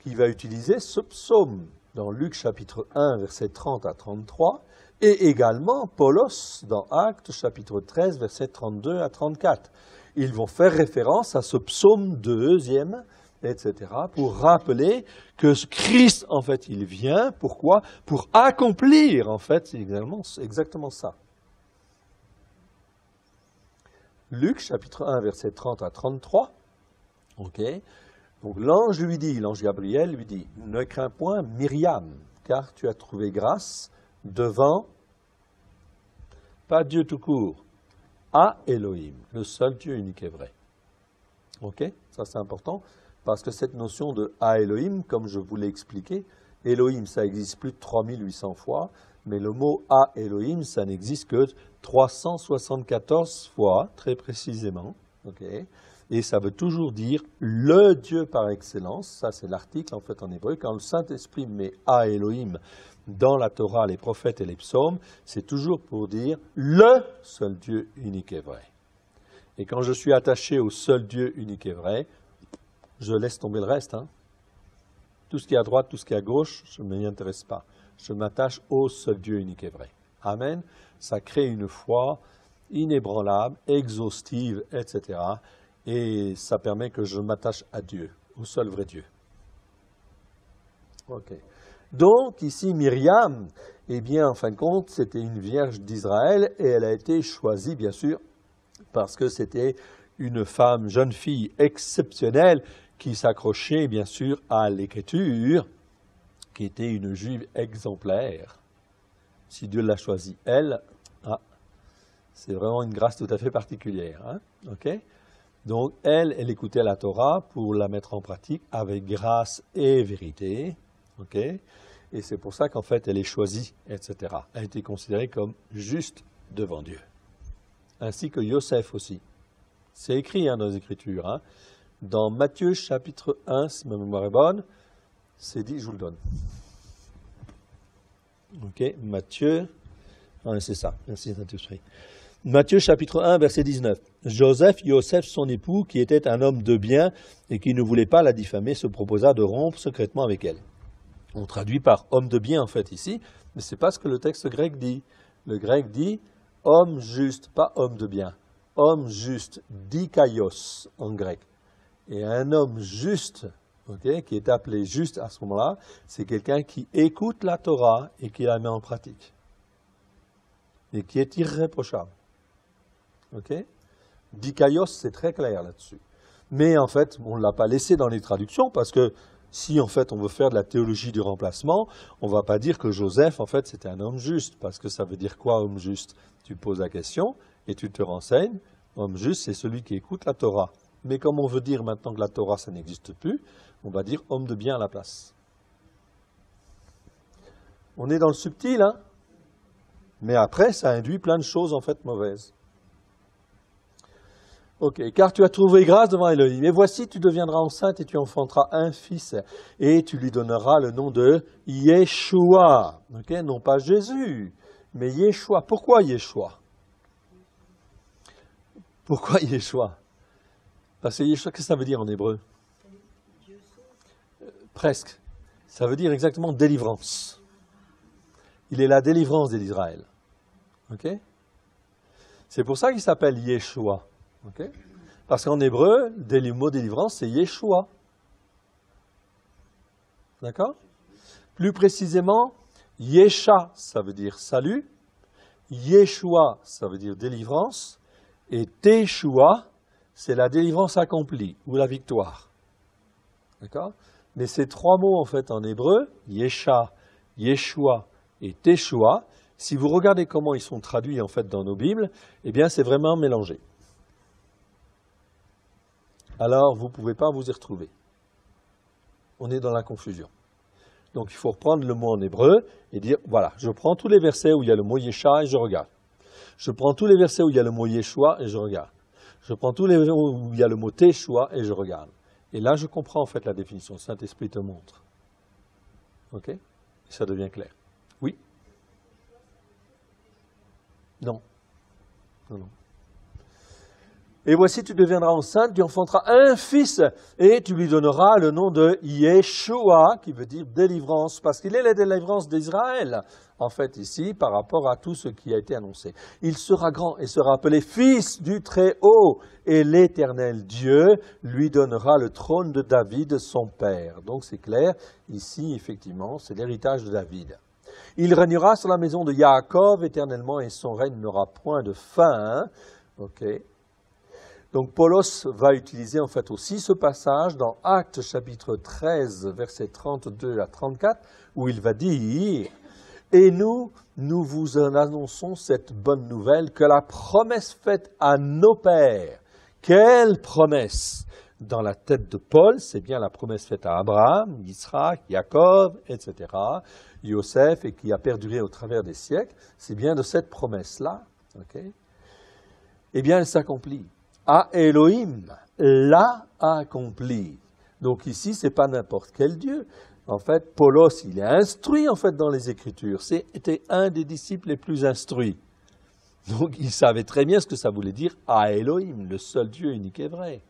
qui va utiliser ce psaume dans Luc chapitre 1, versets 30 à 33 et également Paulos dans Actes chapitre 13, versets 32 à 34. Ils vont faire référence à ce psaume deuxième, etc., pour rappeler que Christ, en fait, il vient, pourquoi? Pour accomplir, en fait, exactement ça. Luc, chapitre 1, verset 30 à 33, ok. Donc l'ange Gabriel lui dit, ne crains point Myriam, car tu as trouvé grâce devant, pas Dieu tout court, à Elohim, le seul Dieu unique et vrai. Ok, ça c'est important, parce que cette notion de à Elohim, comme je vous l'ai expliqué, Elohim ça existe plus de 3800 fois, mais le mot à Elohim, ça n'existe que 374 fois, très précisément. Ok, et ça veut toujours dire le Dieu par excellence, ça c'est l'article en fait en hébreu, quand le Saint-Esprit met à Elohim dans la Torah, les prophètes et les psaumes, c'est toujours pour dire le seul Dieu unique et vrai. Et quand je suis attaché au seul Dieu unique et vrai, je laisse tomber le reste. Hein. Tout ce qui est à droite, tout ce qui est à gauche, je ne m'y intéresse pas. Je m'attache au seul Dieu unique et vrai. Amen. Ça crée une foi inébranlable, exhaustive, etc. Et ça permet que je m'attache à Dieu, au seul vrai Dieu. Ok. Donc, ici, Myriam, eh bien, en fin de compte, c'était une vierge d'Israël et elle a été choisie, bien sûr, parce que c'était une femme, jeune fille exceptionnelle qui s'accrochait, bien sûr, à l'Écriture, qui était une juive exemplaire. Si Dieu l'a choisie, elle, c'est vraiment une grâce tout à fait particulière. Hein? Okay? Donc, elle écoutait la Torah pour la mettre en pratique avec grâce et vérité. Okay? Et c'est pour ça qu'en fait, elle est choisie, etc. Elle a été considérée comme juste devant Dieu. Ainsi que Yosef aussi. C'est écrit dans les Écritures. Hein. Dans Matthieu chapitre 1, si ma mémoire est bonne, c'est dit, je vous le donne. Ok, Matthieu, c'est ça, merci Saint-Esprit. Matthieu chapitre 1, verset 19. Yosef, son époux, qui était un homme de bien et qui ne voulait pas la diffamer, se proposa de rompre secrètement avec elle. On traduit par homme de bien en fait ici, mais ce n'est pas ce que le texte grec dit. Le grec dit homme juste, pas homme de bien. Homme juste, dikaios en grec. Et un homme juste, okay, qui est appelé juste à ce moment-là, c'est quelqu'un qui écoute la Torah et qui la met en pratique. Et qui est irréprochable. Okay? Dikaios, c'est très clair là-dessus. Mais en fait, on ne l'a pas laissé dans les traductions parce que si en fait on veut faire de la théologie du remplacement, on ne va pas dire que Joseph en fait c'était un homme juste, parce que ça veut dire quoi homme juste? Tu poses la question et tu te renseignes. Homme juste, c'est celui qui écoute la Torah. Mais comme on veut dire maintenant que la Torah ça n'existe plus, on va dire homme de bien à la place. On est dans le subtil, hein? Mais après ça induit plein de choses en fait mauvaises. Ok, car tu as trouvé grâce devant Elohim. Et voici, tu deviendras enceinte et tu enfanteras un fils. Et tu lui donneras le nom de Yeshua. Ok, non pas Jésus, mais Yeshua. Pourquoi Yeshua? Pourquoi Yeshua? Parce que Yeshua, qu'est-ce que ça veut dire en hébreu? Presque. Ça veut dire exactement délivrance. Il est la délivrance d'Israël. Ok? C'est pour ça qu'il s'appelle Yeshua. Okay. Parce qu'en hébreu, le mot délivrance, c'est Yeshua. D'accord? Plus précisément, Yesha, ça veut dire salut. Yeshua, ça veut dire délivrance. Et Teshua, c'est la délivrance accomplie, ou la victoire. D'accord? Mais ces trois mots, en fait, en hébreu, Yesha, Yeshua et Teshua, si vous regardez comment ils sont traduits, en fait, dans nos Bibles, eh bien, c'est vraiment mélangé. Alors vous ne pouvez pas vous y retrouver. On est dans la confusion. Donc il faut reprendre le mot en hébreu et dire, voilà, je prends tous les versets où il y a le mot Yesha et je regarde. Je prends tous les versets où il y a le mot Yeshua et je regarde. Je prends tous les versets où il y a le mot Teshua et je regarde. Et là, je comprends en fait la définition. Le Saint-Esprit te montre. Ok? Et ça devient clair. Oui? Non. Non, non. Et voici, tu deviendras enceinte, tu enfanteras un fils, et tu lui donneras le nom de Yeshua, qui veut dire délivrance, parce qu'il est la délivrance d'Israël, en fait, ici, par rapport à tout ce qui a été annoncé. Il sera grand et sera appelé Fils du Très-Haut, et l'Éternel Dieu lui donnera le trône de David, son père. Donc c'est clair, ici, effectivement, c'est l'héritage de David. Il régnera sur la maison de Yaakov éternellement, et son règne n'aura point de fin. Ok. Donc Paulos va utiliser en fait aussi ce passage dans Actes chapitre 13, versets 32 à 34, où il va dire « Et nous vous en annonçons cette bonne nouvelle que la promesse faite à nos pères. » Quelle promesse? Dans la tête de Paul, c'est bien la promesse faite à Abraham, Isaac, Jacob, etc., Joseph, et qui a perduré au travers des siècles. C'est bien de cette promesse-là, okay? Eh bien, elle s'accomplit. À Elohim l'a accompli. Donc ici, ce n'est pas n'importe quel Dieu. En fait, Paulos, il est instruit en fait dans les Écritures. C'était un des disciples les plus instruits. Donc il savait très bien ce que ça voulait dire à Elohim, le seul Dieu unique et vrai.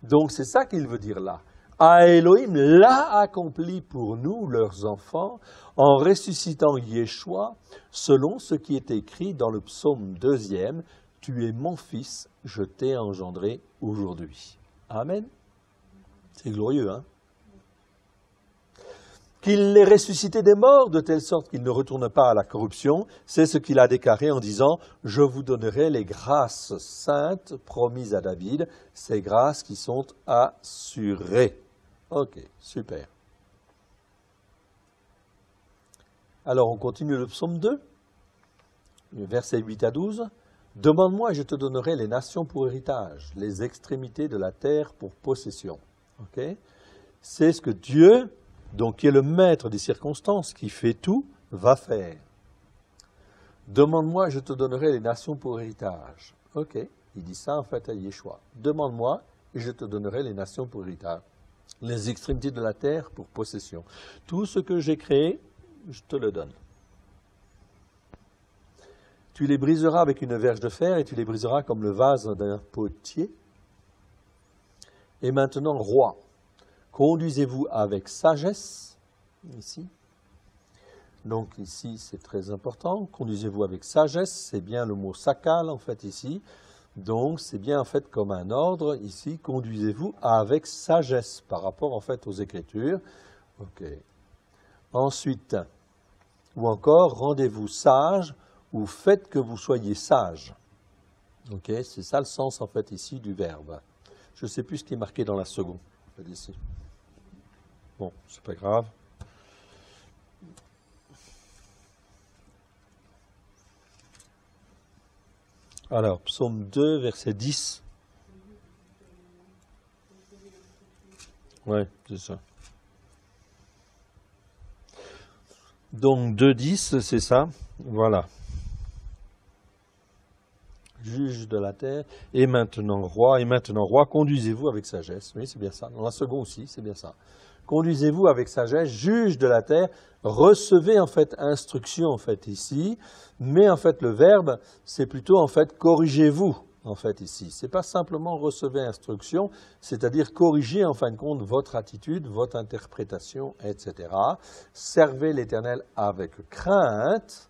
Donc c'est ça qu'il veut dire là. À Elohim l'a accompli pour nous, leurs enfants, en ressuscitant Yeshua, selon ce qui est écrit dans le psaume 2e. Tu es mon fils, je t'ai engendré aujourd'hui. Amen. C'est glorieux, hein? Qu'il l'ait ressuscité des morts, de telle sorte qu'il ne retourne pas à la corruption, c'est ce qu'il a déclaré en disant « Je vous donnerai les grâces saintes promises à David, ces grâces qui sont assurées. » Ok, super. Alors on continue le psaume 2, versets 8 à 12. Demande-moi et je te donnerai les nations pour héritage, les extrémités de la terre pour possession. Okay? C'est ce que Dieu, donc qui est le maître des circonstances, qui fait tout, va faire. Demande-moi et je te donnerai les nations pour héritage. Ok, il dit ça en fait à Yeshua. Demande-moi et je te donnerai les nations pour héritage, les extrémités de la terre pour possession. Tout ce que j'ai créé, je te le donne. Tu les briseras avec une verge de fer et tu les briseras comme le vase d'un potier. Et maintenant, roi, conduisez-vous avec sagesse, ici. Donc ici, c'est très important. Conduisez-vous avec sagesse, c'est bien le mot sakal en fait ici. Donc c'est bien en fait comme un ordre ici. Conduisez-vous avec sagesse par rapport en fait aux Écritures. Ok. Ensuite, ou encore, rendez-vous sage ou faites que vous soyez sage. Ok, c'est ça le sens en fait ici du verbe. Je ne sais plus ce qui est marqué dans la seconde. En fait, ici. Bon, c'est pas grave. Alors, psaume 2, verset 10. Ouais, c'est ça. Donc 2.10, c'est ça. Voilà. Juge de la terre, et maintenant roi, conduisez-vous avec sagesse. Oui, c'est bien ça. Dans la seconde aussi, c'est bien ça. Conduisez-vous avec sagesse, juge de la terre, recevez en fait instruction en fait ici, mais en fait le verbe, c'est plutôt en fait corrigez-vous en fait ici. C'est pas simplement recevez instruction, c'est-à-dire corrigez en fin de compte votre attitude, votre interprétation, etc. Servez l'Éternel avec crainte.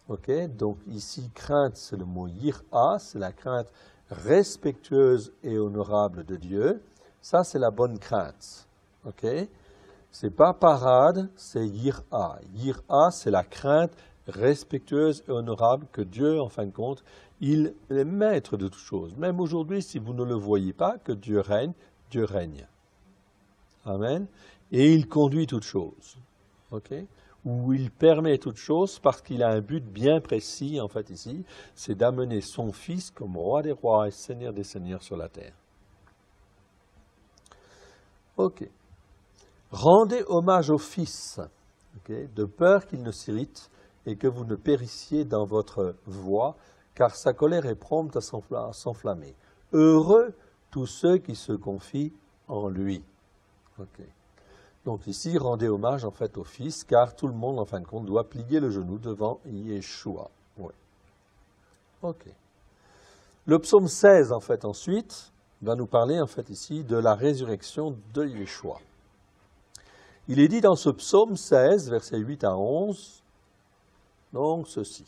Ok, donc ici, crainte, c'est le mot yir'a, c'est la crainte respectueuse et honorable de Dieu. Ça, c'est la bonne crainte. Ok, c'est pas parade, c'est yir'a. Yir'a, c'est la crainte respectueuse et honorable que Dieu, en fin de compte, il est maître de toutes choses. Même aujourd'hui, si vous ne le voyez pas, que Dieu règne. Amen. Et il conduit toutes choses. Ok, où il permet toutes choses parce qu'il a un but bien précis, en fait, ici, c'est d'amener son Fils comme roi des rois et seigneur des seigneurs sur la terre. Ok. Rendez hommage au Fils Okay, de peur qu'il ne s'irrite et que vous ne périssiez dans votre voie, car sa colère est prompte à s'enflammer. Heureux tous ceux qui se confient en lui. Okay. Donc ici, rendez hommage en fait au Fils, car tout le monde, en fin de compte, doit plier le genou devant Yeshua. Ouais. Ok. Le psaume 16, en fait, ensuite, va nous parler, en fait, ici, de la résurrection de Yeshua. Il est dit dans ce psaume 16, versets 8 à 11, donc ceci.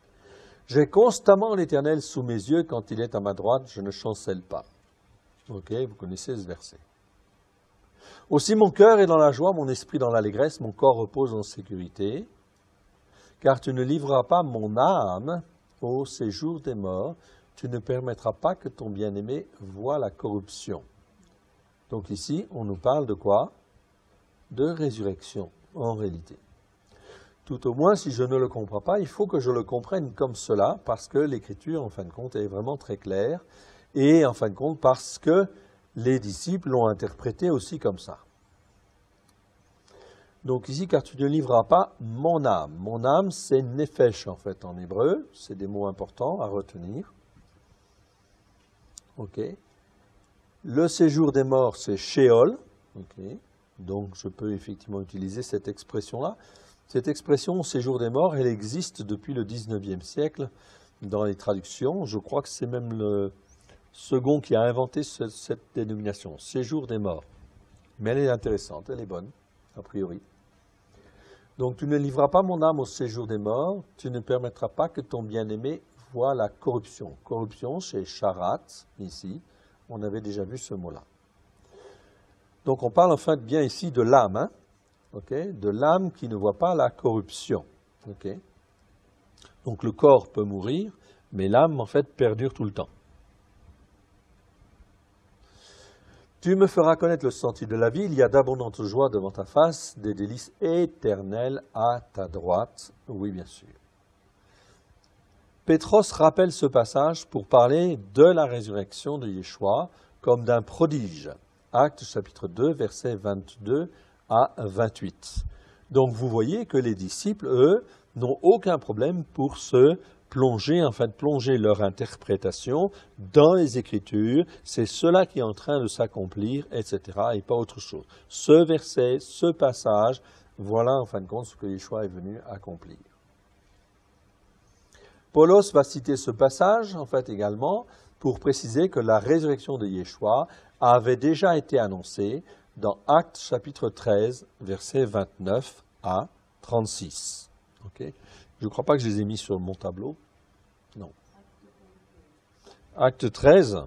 « J'ai constamment l'Éternel sous mes yeux, quand il est à ma droite, je ne chancelle pas. » Ok, vous connaissez ce verset. « Aussi mon cœur est dans la joie, mon esprit dans l'allégresse, mon corps repose en sécurité, car tu ne livreras pas mon âme au séjour des morts, tu ne permettras pas que ton bien-aimé voie la corruption. » Donc ici, on nous parle de quoi? De résurrection, en réalité. Tout au moins, si je ne le comprends pas, il faut que je le comprenne comme cela, parce que l'Écriture, en fin de compte, est vraiment très claire, et en fin de compte, parce que les disciples l'ont interprété aussi comme ça. Donc ici, car tu ne livreras pas mon âme. Mon âme, c'est nefesh, en fait, en hébreu. C'est des mots importants à retenir. Ok. Le séjour des morts, c'est Sheol. Ok. Donc, je peux effectivement utiliser cette expression-là. Cette expression, séjour des morts, elle existe depuis le 19e siècle dans les traductions. Je crois que c'est même le second qui a inventé cette dénomination, séjour des morts. Mais elle est intéressante, elle est bonne, a priori. Donc, tu ne livreras pas mon âme au séjour des morts, tu ne permettras pas que ton bien-aimé voie la corruption. Corruption, c'est charat, ici. On avait déjà vu ce mot-là. Donc, on parle en fait bien ici de l'âme, hein? Okay? De l'âme qui ne voit pas la corruption. Okay? Donc, le corps peut mourir, mais l'âme, en fait, perdure tout le temps. Tu me feras connaître le sentier de la vie, il y a d'abondantes joies devant ta face, des délices éternelles à ta droite. Oui, bien sûr. Pétros rappelle ce passage pour parler de la résurrection de Yeshua comme d'un prodige. Actes chapitre 2, versets 22 à 28. Donc vous voyez que les disciples, eux, n'ont aucun problème pour se plonger, en fait, plonger leur interprétation dans les Écritures. C'est cela qui est en train de s'accomplir, etc., et pas autre chose. Ce verset, ce passage, voilà en fin de compte ce que Yeshua est venu accomplir. Paulos va citer ce passage, en fait, également, pour préciser que la résurrection de Yeshua avait déjà été annoncée dans Actes chapitre 13, versets 29 à 36. Okay. Je ne crois pas que je les ai mis sur mon tableau. Non. Acte 13,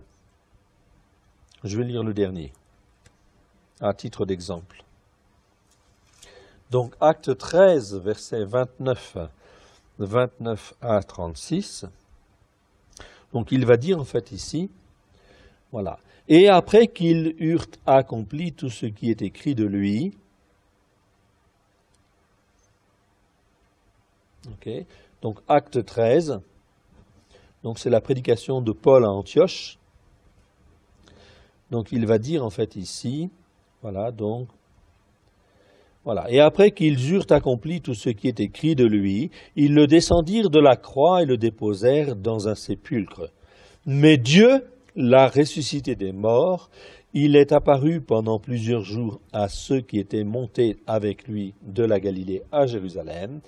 je vais lire le dernier, à titre d'exemple. Donc, Acte 13, versets 29 à 36. Donc, il va dire en fait ici, voilà. Et après qu'ils eurent accompli tout ce qui est écrit de lui, okay. Donc acte 13, donc c'est la prédication de Paul à Antioche. Donc il va dire en fait ici, voilà, donc, voilà. Et après qu'ils eurent accompli tout ce qui est écrit de lui, ils le descendirent de la croix et le déposèrent dans un sépulcre. Mais Dieu l'a ressuscité des morts, il est apparu pendant plusieurs jours à ceux qui étaient montés avec lui de la Galilée à Jérusalem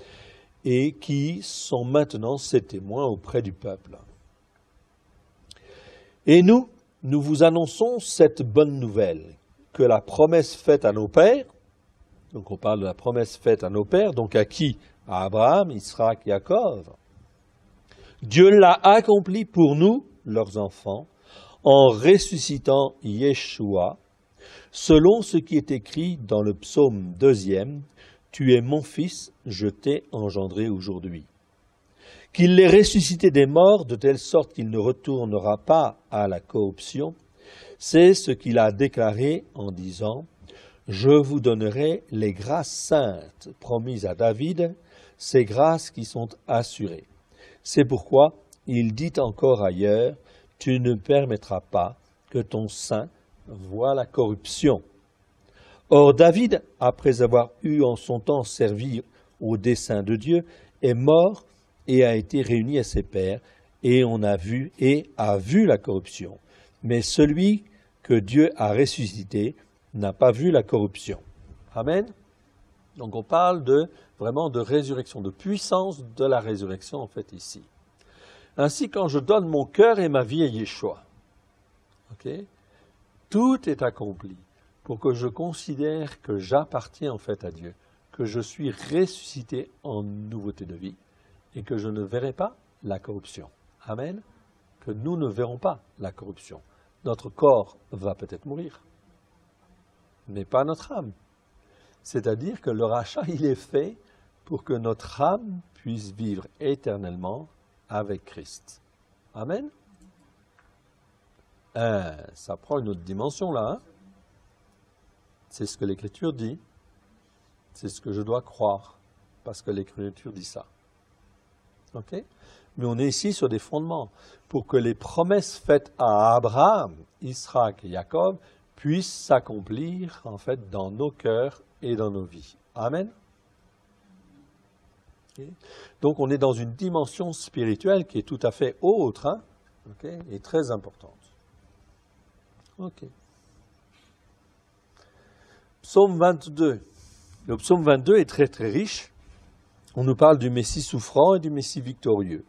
et qui sont maintenant ses témoins auprès du peuple. Et nous vous annonçons cette bonne nouvelle, que la promesse faite à nos pères, donc on parle de la promesse faite à nos pères, donc à qui? À Abraham, Isaac, Jacob. Dieu l'a accompli pour nous, leurs enfants, en ressuscitant Yeshua, selon ce qui est écrit dans le psaume 2e, « Tu es mon fils, je t'ai engendré aujourd'hui ». Qu'il l'ait ressuscité des morts, de telle sorte qu'il ne retournera pas à la corruption, c'est ce qu'il a déclaré en disant « Je vous donnerai les grâces saintes promises à David, ces grâces qui sont assurées. » C'est pourquoi il dit encore ailleurs « Tu ne permettras pas que ton sein voie la corruption. » Or David, après avoir eu en son temps servi au dessein de Dieu, est mort et a été réuni à ses pairs, et a vu la corruption. Mais celui que Dieu a ressuscité n'a pas vu la corruption. Amen. Donc on parle vraiment de résurrection, de puissance de la résurrection en fait ici. Ainsi, quand je donne mon cœur et ma vie à Yeshua, tout est accompli pour que je considère que j'appartiens en fait à Dieu, que je suis ressuscité en nouveauté de vie et que je ne verrai pas la corruption. Amen. Que nous ne verrons pas la corruption. Notre corps va peut-être mourir, mais pas notre âme. C'est-à-dire que le rachat, il est fait pour que notre âme puisse vivre éternellement avec Christ. Amen. Ça prend une autre dimension là. Hein? C'est ce que l'Écriture dit. C'est ce que je dois croire, parce que l'Écriture dit ça. Ok? Mais on est ici sur des fondements, pour que les promesses faites à Abraham, Isaac et Jacob puissent s'accomplir en fait dans nos cœurs et dans nos vies. Amen. Okay. Donc on est dans une dimension spirituelle qui est tout à fait autre, hein, okay, et très importante. Ok. Psaume 22. Le psaume 22 est très très riche. On nous parle du Messie souffrant et du Messie victorieux.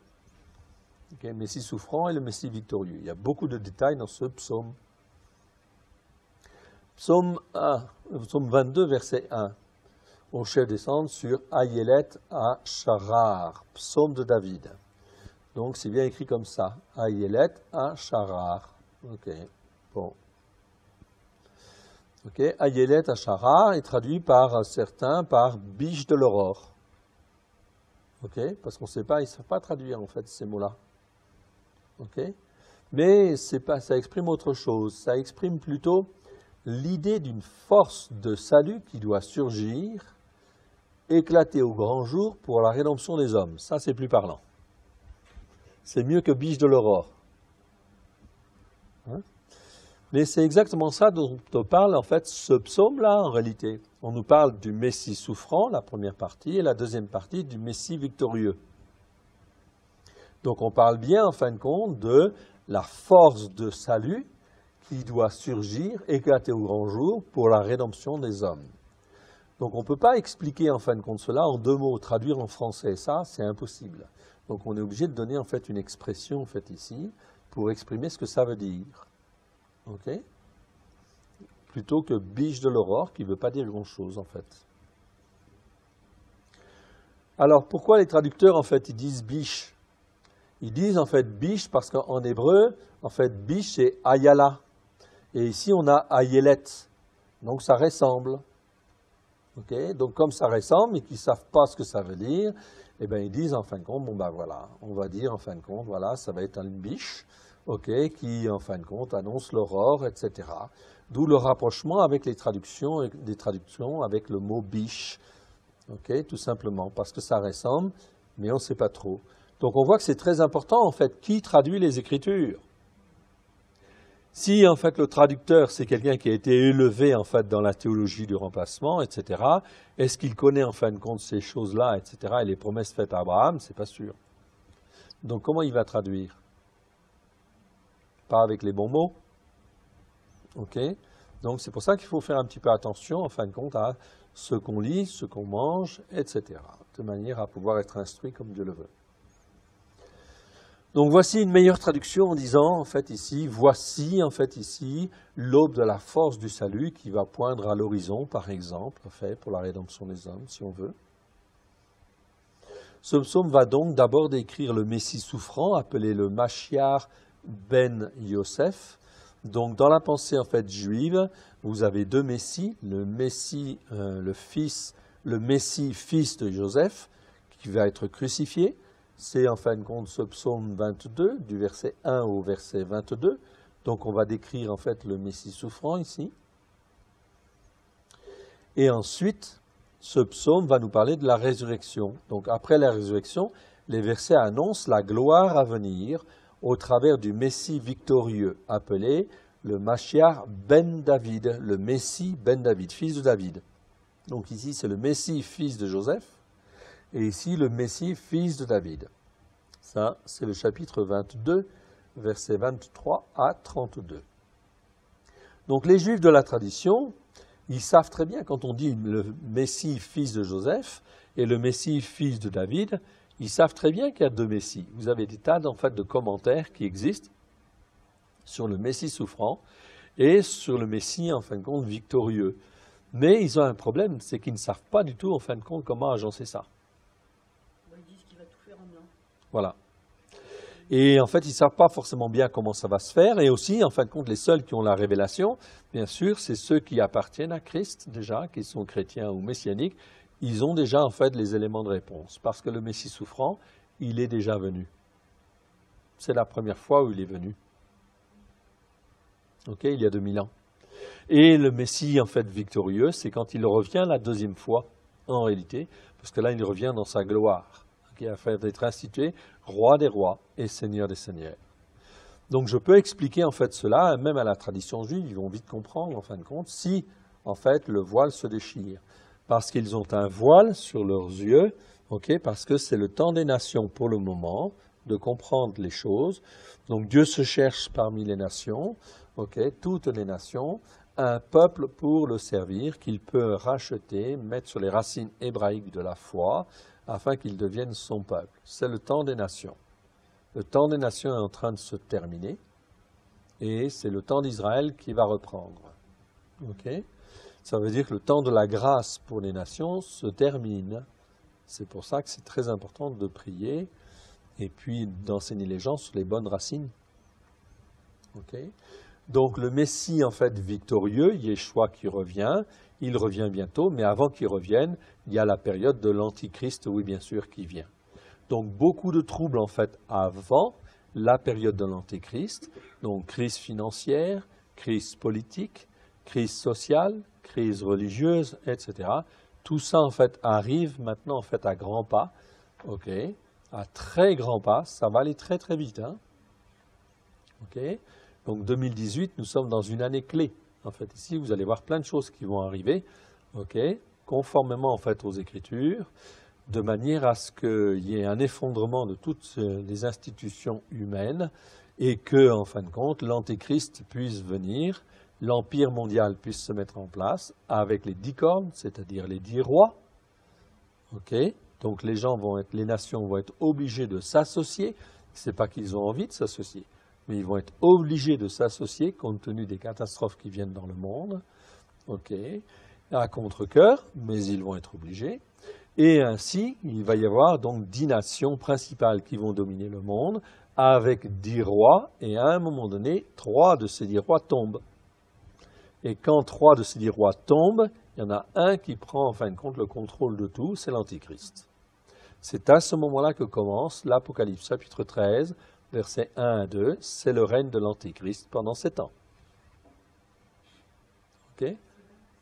Okay, Messie souffrant et le Messie victorieux. Il y a beaucoup de détails dans ce psaume. Psaume 22, verset 1. On cherche descendre sur Ayelet à Charar, psaume de David. Donc c'est bien écrit comme ça. Ayelet à Charar. Ok, bon. Ok, Ayelet à Charar est traduit par certains par biche de l'aurore. Ok, parce qu'on ne sait pas, ils ne savent pas traduire en fait ces mots-là. Ok, mais c'est pas, ça exprime autre chose. Ça exprime plutôt l'idée d'une force de salut qui doit surgir, éclater au grand jour pour la rédemption des hommes. Ça, c'est plus parlant. C'est mieux que biche de l'aurore. Hein? Mais c'est exactement ça dont on parle, en fait, ce psaume-là, en réalité. On nous parle du Messie souffrant, la première partie, et la deuxième partie du Messie victorieux. Donc on parle bien, en fin de compte, de la force de salut qui doit surgir, éclater au grand jour pour la rédemption des hommes. Donc on ne peut pas expliquer en fin de compte cela en deux mots, traduire en français, ça c'est impossible. Donc on est obligé de donner en fait une expression en fait ici pour exprimer ce que ça veut dire. Ok? Plutôt que biche de l'aurore qui ne veut pas dire grand chose en fait. Alors pourquoi les traducteurs en fait ils disent biche? Ils disent en fait biche parce qu'en hébreu en fait biche c'est ayala. Et ici, on a Ayelet. Donc, ça ressemble. Okay? Donc, comme ça ressemble et qu'ils ne savent pas ce que ça veut dire, eh bien, ils disent en fin de compte, bon ben voilà, on va dire en fin de compte, voilà, ça va être une biche, okay, qui en fin de compte annonce l'aurore, etc. D'où le rapprochement avec les traductions avec le mot biche. Okay? Tout simplement, parce que ça ressemble, mais on ne sait pas trop. Donc, on voit que c'est très important, en fait, qui traduit les Écritures. Si, en fait, le traducteur, c'est quelqu'un qui a été élevé, en fait, dans la théologie du remplacement, etc., est-ce qu'il connaît, en fin de compte, ces choses-là, etc., et les promesses faites à Abraham? C'est pas sûr. Donc, comment il va traduire? Pas avec les bons mots. Ok? Donc, c'est pour ça qu'il faut faire un petit peu attention, en fin de compte, à ce qu'on lit, ce qu'on mange, etc., de manière à pouvoir être instruit comme Dieu le veut. Donc voici une meilleure traduction en disant, en fait ici, voici en fait ici l'aube de la force du salut qui va poindre à l'horizon, par exemple, en fait, pour la rédemption des hommes, si on veut. Ce psaume va donc d'abord décrire le Messie souffrant, appelé le Mashiach ben Yosef. Donc dans la pensée en fait juive, vous avez deux Messies, le Messie, le Messie fils de Joseph, qui va être crucifié. C'est en fin de compte ce psaume 22, du verset 1 au verset 22. Donc on va décrire en fait le Messie souffrant ici. Et ensuite, ce psaume va nous parler de la résurrection. Donc après la résurrection, les versets annoncent la gloire à venir au travers du Messie victorieux, appelé le Mashiach ben David, le Messie ben David, fils de David. Donc ici, c'est le Messie, fils de Joseph, et ici, le Messie, fils de David. Ça, c'est le chapitre 22, versets 23 à 32. Donc les Juifs de la tradition, ils savent très bien, quand on dit le Messie, fils de Joseph, et le Messie, fils de David, ils savent très bien qu'il y a deux Messies. Vous avez des tas de commentaires qui existent sur le Messie souffrant et sur le Messie, en fin de compte, victorieux. Mais ils ont un problème, c'est qu'ils ne savent pas du tout, en fin de compte, comment agencer ça. Ils disent qu'il va tout faire en blanc. Voilà. Et en fait, ils ne savent pas forcément bien comment ça va se faire. Et aussi, en fin de compte, les seuls qui ont la révélation, bien sûr, c'est ceux qui appartiennent à Christ déjà, qui sont chrétiens ou messianiques. Ils ont déjà, en fait, les éléments de réponse. Parce que le Messie souffrant, il est déjà venu. C'est la première fois où il est venu. Ok, il y a 2000 ans. Et le Messie, en fait, victorieux, c'est quand il revient la deuxième fois, en réalité, parce que là, il revient dans sa gloire, afin d'être institué roi des rois et seigneur des seigneurs. Donc, je peux expliquer, en fait, cela, même à la tradition juive, ils vont vite comprendre, en fin de compte, si, en fait, le voile se déchire. Parce qu'ils ont un voile sur leurs yeux, parce que c'est le temps des nations, pour le moment, de comprendre les choses. Donc, Dieu se cherche parmi les nations, toutes les nations, un peuple pour le servir, qu'il peut racheter, mettre sur les racines hébraïques de la foi, afin qu'il devienne son peuple. C'est le temps des nations. Le temps des nations est en train de se terminer, et c'est le temps d'Israël qui va reprendre. Ça veut dire que le temps de la grâce pour les nations se termine. C'est pour ça que c'est très important de prier, et puis d'enseigner les gens sur les bonnes racines. Donc le Messie, en fait, victorieux, Yeshua qui revient, il revient bientôt, mais avant qu'il revienne, il y a la période de l'Antichrist, oui, bien sûr, qui vient. Donc beaucoup de troubles, en fait, avant la période de l'Antichrist, donc crise financière, crise politique, crise sociale, crise religieuse, etc. Tout ça, en fait, arrive maintenant, en fait, à grands pas, à très grands pas, ça va aller très, très vite, Donc 2018, nous sommes dans une année clé. En fait, ici, vous allez voir plein de choses qui vont arriver, conformément en fait aux Écritures, de manière à ce qu'il y ait un effondrement de toutes les institutions humaines et que, en fin de compte, l'Antéchrist puisse venir, l'Empire mondial puisse se mettre en place avec les 10 cornes, c'est-à-dire les 10 rois. Donc les nations vont être obligées de s'associer. Ce n'est pas qu'ils ont envie de s'associer, mais ils vont être obligés de s'associer compte tenu des catastrophes qui viennent dans le monde, à contre-cœur, mais ils vont être obligés. Et ainsi, il va y avoir donc 10 nations principales qui vont dominer le monde, avec 10 rois, et à un moment donné, 3 de ces 10 rois tombent. Et quand 3 de ces 10 rois tombent, il y en a un qui prend en fin de compte le contrôle de tout, c'est l'Antichrist. C'est à ce moment-là que commence l'Apocalypse, chapitre 13, versets 1 à 2, c'est le règne de l'Antéchrist pendant 7 ans.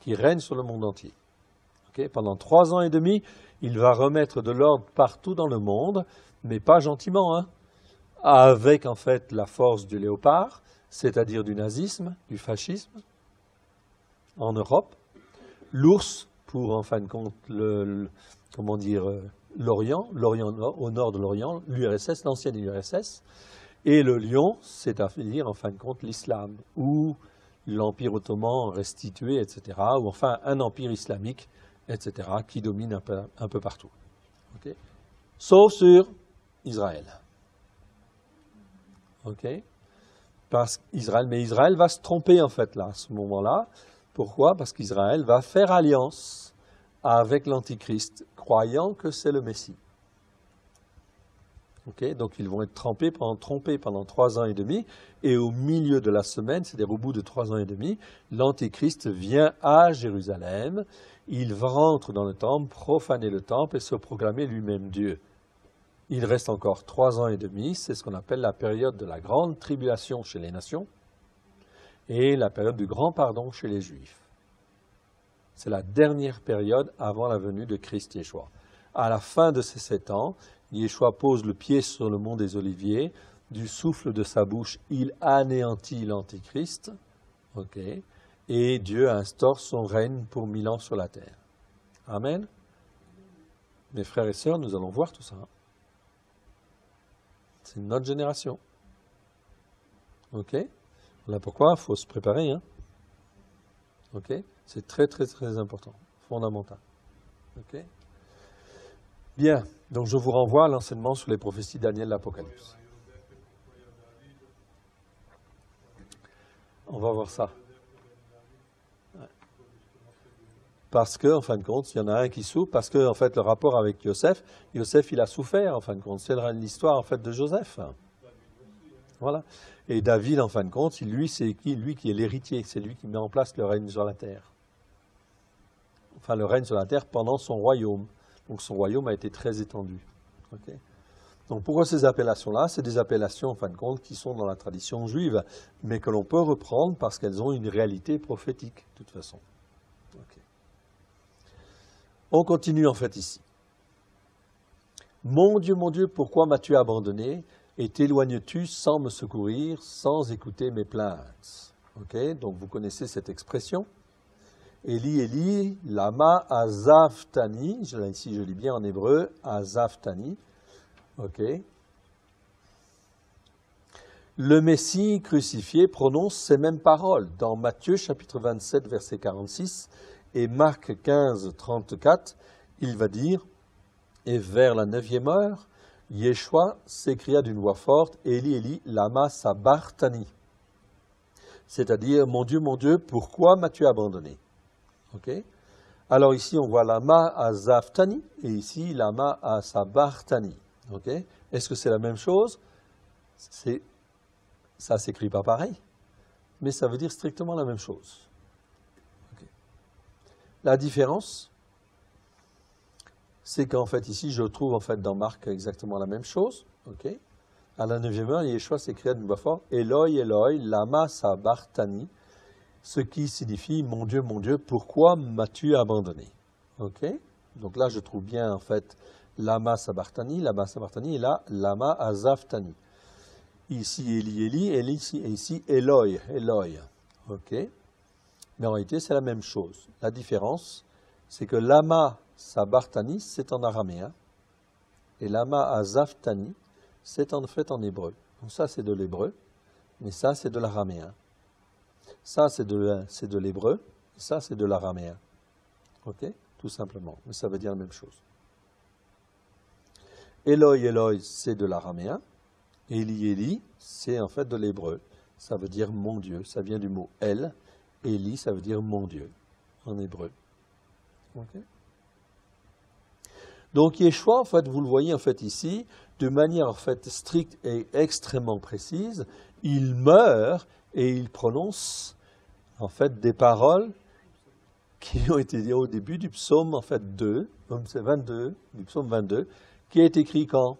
Qui règne sur le monde entier. Pendant 3 ans et demi, il va remettre de l'ordre partout dans le monde, mais pas gentiment, avec en fait la force du léopard, c'est-à-dire du nazisme, du fascisme, en Europe, l'ours pour en fin de compte l'Orient au nord de l'Orient, l'URSS, l'ancienne URSS, et le lion, c'est-à-dire en fin de compte l'islam, ou l'Empire ottoman restitué, etc., ou enfin un empire islamique, etc., qui domine un peu partout. Sauf sur Israël. Mais Israël va se tromper en fait là, à ce moment-là. Pourquoi? Parce qu'Israël va faire alliance avec l'Antichrist, croyant que c'est le Messie. Donc ils vont être trompés pendant 3 ans et demi, et au milieu de la semaine, c'est-à-dire au bout de 3 ans et demi, l'Antéchrist vient à Jérusalem, il rentre dans le temple, profaner le temple et se proclamer lui-même Dieu. Il reste encore 3 ans et demi, c'est ce qu'on appelle la période de la grande tribulation chez les nations, et la période du grand pardon chez les Juifs. C'est la dernière période avant la venue de Christ Yeshua. À la fin de ces 7 ans, Yeshua pose le pied sur le mont des Oliviers, du souffle de sa bouche, il anéantit l'Antéchrist, Ok. Et Dieu instaure son règne pour 1000 ans sur la terre. Amen. Mes frères et sœurs, nous allons voir tout ça. C'est notre génération. Ok. Voilà pourquoi il faut se préparer. Hein. Ok. C'est très très très important, fondamental. Ok. Bien. Donc je vous renvoie à l'enseignement sur les prophéties Daniel, l'Apocalypse. On va voir ça. Parce que, en fin de compte, il y en a un qui souffre, parce que, en fait, le rapport avec Joseph, il a souffert, en fin de compte. C'est l'histoire, en fait, de Joseph. Voilà. Et David, en fin de compte, lui, c'est lui qui est l'héritier. C'est lui qui met en place le règne sur la terre. Enfin, le règne sur la terre pendant son royaume. Donc, son royaume a été très étendu. Okay. Donc, pourquoi ces appellations-là? C'est des appellations, en fin de compte, qui sont dans la tradition juive, mais que l'on peut reprendre parce qu'elles ont une réalité prophétique, de toute façon. Okay. On continue, en fait, ici. Mon Dieu, pourquoi m'as-tu abandonné et t'éloignes-tu sans me secourir, sans écouter mes plaintes? Okay. Donc, vous connaissez cette expression. Eli, Eli, lama azavtani. Ici, je lis bien en hébreu, azavtani. Ok. Le Messie crucifié prononce ces mêmes paroles dans Matthieu chapitre 27, verset 46 et Marc 15, 34. Il va dire, et vers la 9e heure, Yeshua s'écria d'une voix forte, Eli, Eli, lama sabachthani. C'est-à-dire, mon Dieu, pourquoi m'as-tu abandonné? Okay. Alors ici, on voit lama azavtani et ici, lama sabachthani. Okay. Est-ce que c'est la même chose? Ça s'écrit pas pareil, mais ça veut dire strictement la même chose. Okay. La différence, c'est qu'en fait, ici, je trouve en fait dans Marc exactement la même chose. Okay. À la 9e heure, Yeshua s'écria d'une voix forte, Eloi, Eloi, lama sabachthani, ce qui signifie, mon Dieu, pourquoi m'as-tu abandonné? Ok. Donc là, je trouve bien, en fait, lama sabachthani et là, lama azavtani. Ici, Eli, et ici, Eloi. Ok. Mais en réalité, c'est la même chose. La différence, c'est que lama sabachthani, c'est en araméen, et lama azavtani, c'est en fait en hébreu. Donc ça, c'est de l'hébreu, mais ça, c'est de l'araméen. Ça, c'est de l'hébreu, et ça, c'est de l'araméen. Ok? Tout simplement. Mais ça veut dire la même chose. Eloi, c'est de l'araméen. Eli, c'est en fait de l'hébreu. Ça veut dire mon Dieu. Ça vient du mot El. Eli, ça veut dire mon Dieu, en hébreu. Ok? Donc, Yeshua, en fait, vous le voyez en fait ici, de manière en fait stricte et extrêmement précise, il meurt et il prononce en fait des paroles qui ont été dites au début du psaume en fait 2, c'est 22, du psaume 22, qui est écrit quand?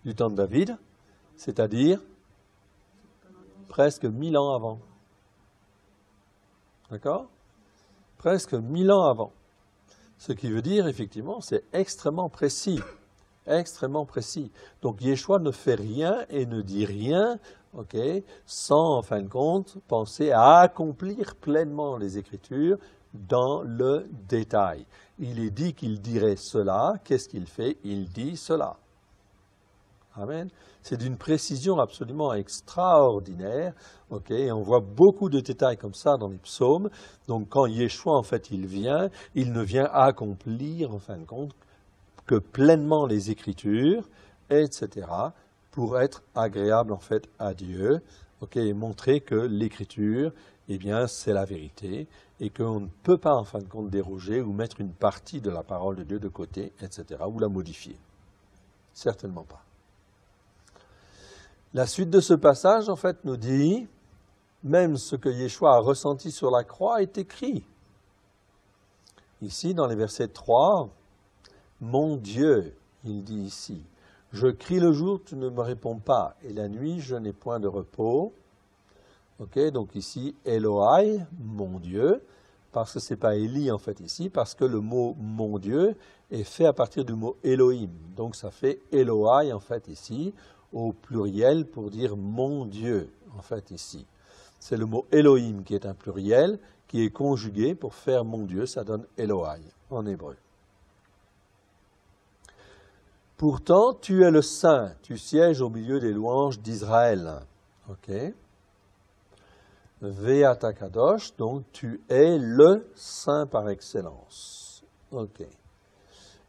Du temps de David, c'est-à-dire presque 1000 ans avant. D'accord? Presque 1000 ans avant. Ce qui veut dire, effectivement, c'est extrêmement précis. Extrêmement précis. Donc, Yeshua ne fait rien et ne dit rien, ok, sans, en fin de compte, penser à accomplir pleinement les Écritures dans le détail. Il est dit qu'il dirait cela. Qu'est-ce qu'il fait? Il dit cela. Amen. C'est d'une précision absolument extraordinaire. Ok, et on voit beaucoup de détails comme ça dans les psaumes. Donc, quand Yeshua, en fait, il ne vient accomplir, en fin de compte, que pleinement les Écritures, etc., pour être agréable, en fait, à Dieu, ok, et montrer que l'Écriture, eh bien, c'est la vérité, et qu'on ne peut pas, en fin de compte, déroger ou mettre une partie de la parole de Dieu de côté, etc., ou la modifier. Certainement pas. La suite de ce passage, en fait, nous dit, même ce que Yeshua a ressenti sur la croix est écrit. Ici, dans les versets 3, « Mon Dieu », il dit ici, « je crie le jour, tu ne me réponds pas, et la nuit, je n'ai point de repos. » Ok, donc ici, « Eloi », « mon Dieu », parce que ce n'est pas Élie, en fait, ici, parce que le mot « mon Dieu » est fait à partir du mot « Elohim ». Donc, ça fait « Eloi », en fait, ici, au pluriel pour dire mon Dieu, en fait, ici. C'est le mot Elohim qui est un pluriel, qui est conjugué pour faire mon Dieu, ça donne Elohai en hébreu. Pourtant, tu es le Saint, tu sièges au milieu des louanges d'Israël. Ok. Ve'ata kadosh, donc tu es le Saint par excellence. Ok.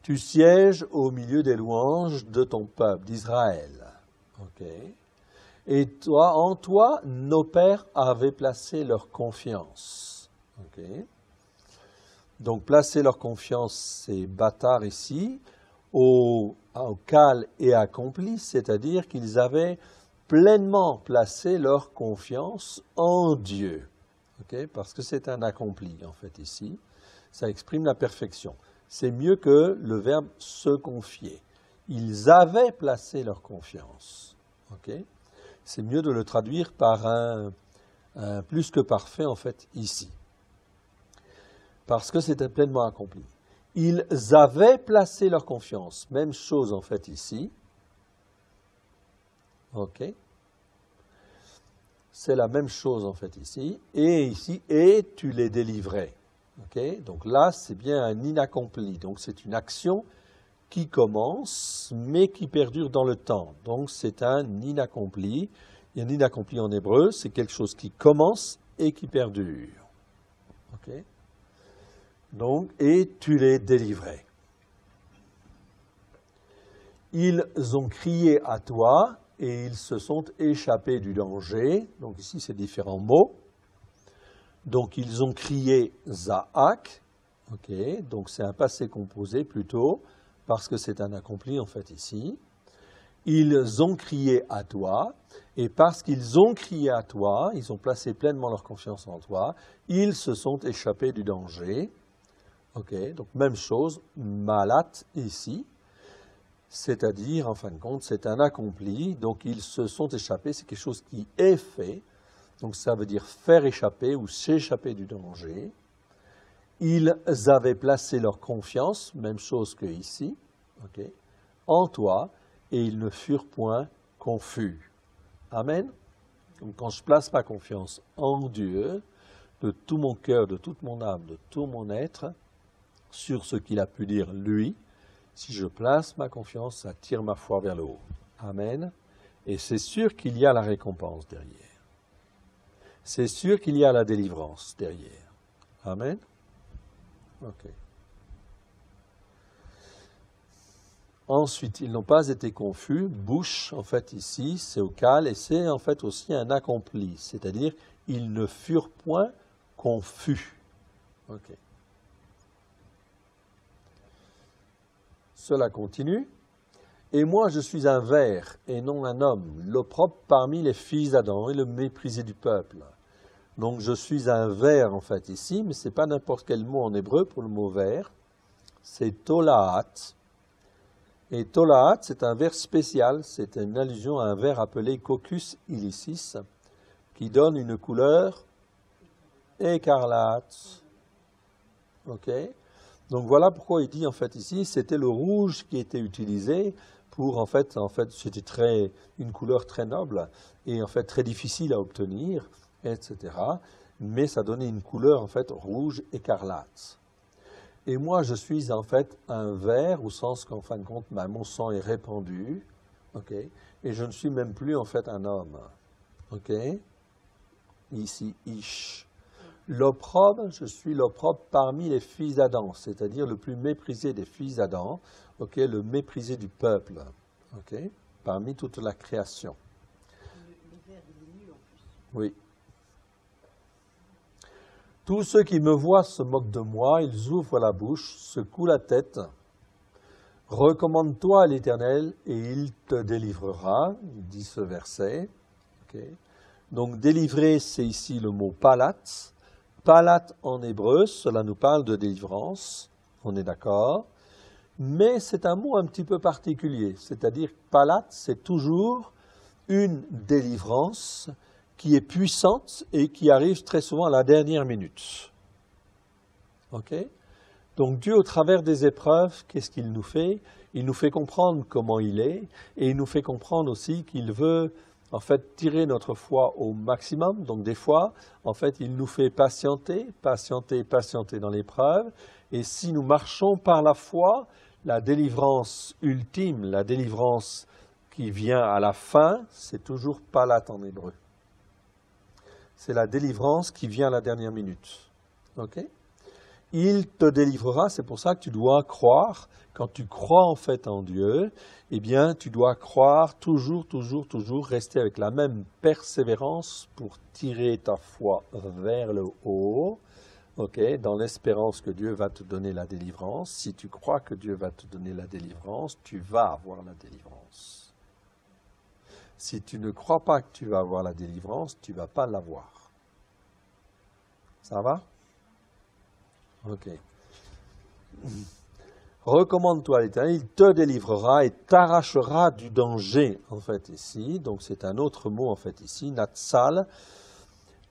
Tu sièges au milieu des louanges de ton peuple, d'Israël. Ok. Et toi, en toi, nos pères avaient placé leur confiance. Ok. Donc, placer leur confiance, c'est bâtard ici, au cal et accompli, c'est-à-dire qu'ils avaient pleinement placé leur confiance en Dieu. Okay? Parce que c'est un accompli, en fait, ici. Ça exprime la perfection. C'est mieux que le verbe se confier. Ils avaient placé leur confiance. Okay? C'est mieux de le traduire par un plus que parfait, en fait, ici. Parce que c'était pleinement accompli. Ils avaient placé leur confiance. Même chose, en fait, ici. OK. C'est la même chose, en fait, ici. Et ici, et tu les délivrais. OK. Donc là, c'est bien un inaccompli. Donc c'est une action qui commence, mais qui perdure dans le temps. Donc c'est un inaccompli. Et un inaccompli en hébreu, c'est quelque chose qui commence et qui perdure. OK. Donc, et tu les délivrais. Ils ont crié à toi et ils se sont échappés du danger. Donc ici, c'est différents mots. Donc, ils ont crié Za'ak. Ok, donc c'est un passé composé plutôt, parce que c'est un accompli en fait ici. Ils ont crié à toi, et parce qu'ils ont crié à toi, ils ont placé pleinement leur confiance en toi, ils se sont échappés du danger. Ok, donc même chose, malat ici, c'est-à-dire, en fin de compte, c'est un accompli, donc ils se sont échappés, c'est quelque chose qui est fait, donc ça veut dire faire échapper ou s'échapper du danger. Ils avaient placé leur confiance, même chose que ici, okay, en toi, et ils ne furent point confus. Amen. Donc quand je place ma confiance en Dieu, de tout mon cœur, de toute mon âme, de tout mon être, sur ce qu'il a pu dire lui, si je place ma confiance, ça tire ma foi vers le haut. Amen. Et c'est sûr qu'il y a la récompense derrière. C'est sûr qu'il y a la délivrance derrière. Amen. Ok. Ensuite, ils n'ont pas été confus. Bouche, en fait, ici, c'est au cal, et c'est en fait aussi un accompli. C'est-à-dire, ils ne furent point confus. Ok. Cela continue. Et moi, je suis un ver et non un homme, l'opprobre parmi les fils d'Adam et le méprisé du peuple. Donc, je suis un ver, en fait, ici, mais ce n'est pas n'importe quel mot en hébreu pour le mot ver. C'est tolaat. Et tolaat, c'est un ver spécial. C'est une allusion à un ver appelé Coccus illicis, qui donne une couleur écarlate. OK? Donc, voilà pourquoi il dit, en fait, ici, c'était le rouge qui était utilisé pour, en fait c'était une couleur très noble et, en fait, très difficile à obtenir, etc. Mais ça donnait une couleur, en fait, rouge écarlate. Et moi, je suis, en fait, un ver, au sens qu'en fin de compte, mon sang est répandu, ok, et je ne suis même plus, en fait, un homme. Ok? Ici, ish. L'opprobre, je suis l'opprobre parmi les fils d'Adam, c'est-à-dire le plus méprisé des fils d'Adam, ok, le méprisé du peuple, ok, parmi toute la création. Le ver, il est nul en plus. Oui. Tous ceux qui me voient se moquent de moi, ils ouvrent la bouche, secouent la tête. Recommande-toi à l'Éternel et il te délivrera, dit ce verset. Okay. Donc délivrer, c'est ici le mot palat. Palat en hébreu, cela nous parle de délivrance, on est d'accord. Mais c'est un mot un petit peu particulier, c'est-à-dire palat, c'est toujours une délivrance qui est puissante et qui arrive très souvent à la dernière minute. Ok? Donc Dieu, au travers des épreuves, qu'est-ce qu'il nous fait? Il nous fait comprendre comment il est et il nous fait comprendre aussi qu'il veut en fait tirer notre foi au maximum. Donc des fois, en fait, il nous fait patienter, patienter, patienter dans l'épreuve. Et si nous marchons par la foi, la délivrance ultime, la délivrance qui vient à la fin, c'est toujours palat en hébreu. C'est la délivrance qui vient à la dernière minute. Ok? Il te délivrera, c'est pour ça que tu dois croire. Quand tu crois en fait en Dieu, eh bien tu dois croire toujours, toujours, toujours, rester avec la même persévérance pour tirer ta foi vers le haut, okay, dans l'espérance que Dieu va te donner la délivrance. Si tu crois que Dieu va te donner la délivrance, tu vas avoir la délivrance. Si tu ne crois pas que tu vas avoir la délivrance, tu ne vas pas l'avoir. Ça va? Ok. Recommande-toi à l'Éternel, il te délivrera et t'arrachera du danger, en fait, ici. Donc, c'est un autre mot, en fait, ici, natsal,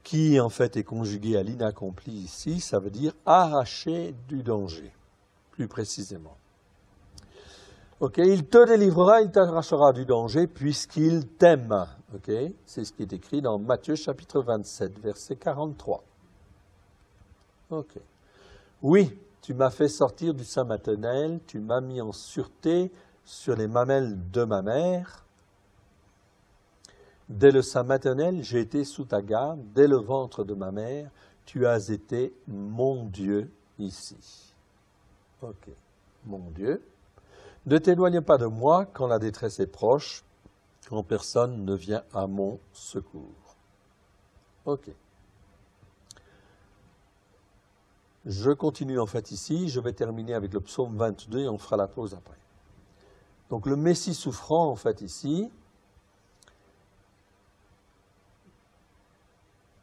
qui, en fait, est conjugué à l'inaccompli ici. Ça veut dire arracher du danger, plus précisément. Ok, il te délivrera, il t'arrachera du danger, puisqu'il t'aime. Ok, c'est ce qui est écrit dans Matthieu, chapitre 27, verset 43. Ok. Oui, tu m'as fait sortir du sein maternel, tu m'as mis en sûreté sur les mamelles de ma mère. Dès le sein maternel, j'ai été sous ta garde, dès le ventre de ma mère, tu as été mon Dieu ici. Ok, mon Dieu. Ne t'éloigne pas de moi quand la détresse est proche, quand personne ne vient à mon secours. Ok. Je continue en fait ici, je vais terminer avec le psaume 22 et on fera la pause après. Donc le Messie souffrant en fait ici,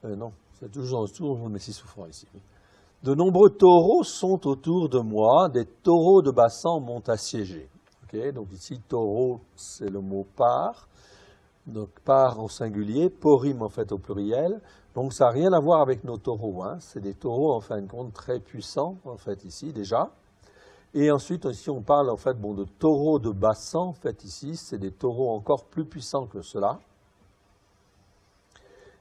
non, c'est toujours le Messie souffrant ici. De nombreux taureaux sont autour de moi, des taureaux de Bassan m'ont assiégé. Okay, donc ici taureau c'est le mot par, donc par au singulier, porim en fait au pluriel. Donc ça n'a rien à voir avec nos taureaux, hein. C'est des taureaux en fin de compte très puissants en fait ici déjà. Et ensuite ici on parle en fait de taureaux de Bassan en fait ici, c'est des taureaux encore plus puissants que cela.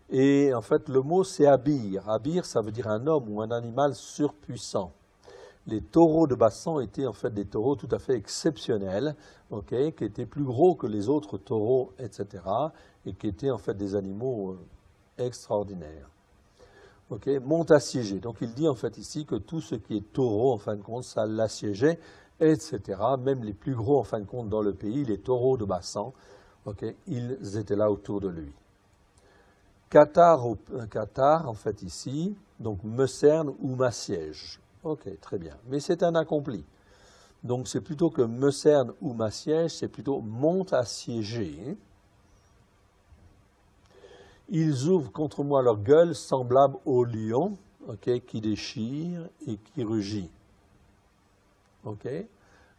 Et en fait le mot c'est abir. Abir ça veut dire un homme ou un animal surpuissant. Les taureaux de Bassan étaient en fait des taureaux tout à fait exceptionnels, okay, qui étaient plus gros que les autres taureaux, etc. et qui étaient en fait des animaux extraordinaire. Ok, m'ont assiégé. Donc il dit en fait ici que tout ce qui est taureau, en fin de compte, ça l'assiégeait, etc. Même les plus gros, en fin de compte, dans le pays, les taureaux de Bassan, ok, ils étaient là autour de lui. Qatar, en fait ici, donc me cerne ou m'assiège. Ok, très bien. Mais c'est un accompli. Donc c'est plutôt que me cerne ou m'assiège, c'est plutôt m'ont assiégé. Ils ouvrent contre moi leur gueule semblable au lion, okay, qui déchire et qui rugit. Okay.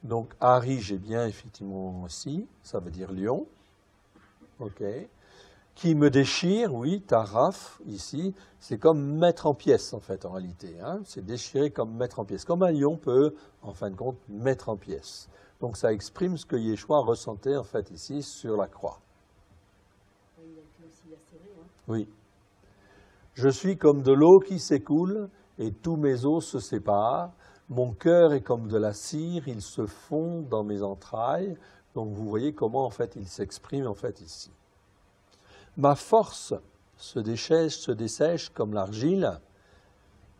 Donc, Ari, j'ai bien effectivement aussi, ça veut dire lion. Okay. Qui me déchire, oui, taraf, ici, c'est comme mettre en pièces en fait, en réalité. Hein. C'est déchirer comme mettre en pièces. Comme un lion peut, en fin de compte, mettre en pièces. Donc, ça exprime ce que Yeshua ressentait en fait ici sur la croix. Oui. Je suis comme de l'eau qui s'écoule et tous mes os se séparent. Mon cœur est comme de la cire, il se fond dans mes entrailles. Donc vous voyez comment en fait il s'exprime en fait ici. Ma force se dessèche comme l'argile.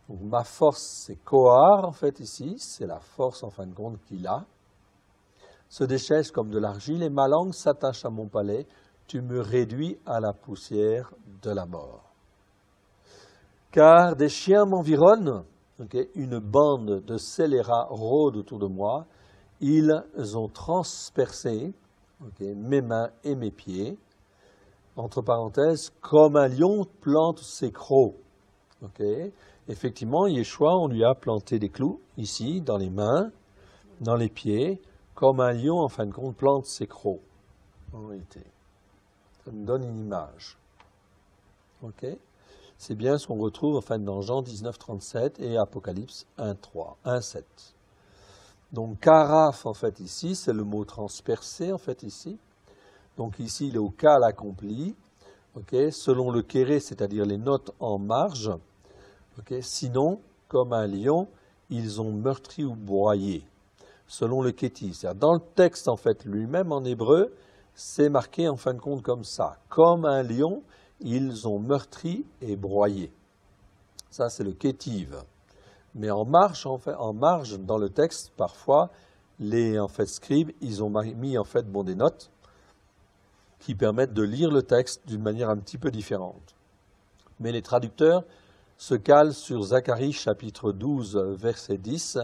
Donc, ma force c'est Kohar en fait ici, c'est la force en fin de compte qu'il a. Se dessèche comme de l'argile et ma langue s'attache à mon palais. Tu me réduis à la poussière de la mort. Car des chiens m'environnent, okay, une bande de scélérats rôde autour de moi, ils ont transpercé okay, mes mains et mes pieds, entre parenthèses, comme un lion plante ses crocs. Okay. Effectivement, Yeshua, on lui a planté des clous, ici, dans les mains, dans les pieds, comme un lion, en fin de compte, plante ses crocs, en réalité. Ça me donne une image. Ok, c'est bien ce qu'on retrouve enfin dans Jean 19, 37 et Apocalypse 1, 3, 1, 7. Donc karaf, en fait, ici, c'est le mot transpercé, en fait, ici. Donc ici, il est au kal accompli, selon le kéré, c'est-à-dire les notes en marge. Sinon, comme un lion, ils ont meurtri ou broyé, selon le kéti. C'est-à-dire, dans le texte, en fait, lui-même, en hébreu, c'est marqué, en fin de compte, comme ça. Comme un lion, ils ont meurtri et broyé. Ça, c'est le kétiv. Mais en marge, dans le texte, parfois, les scribes, ils ont mis des notes qui permettent de lire le texte d'une manière un petit peu différente. Mais les traducteurs se calent sur Zacharie chapitre 12, verset 10,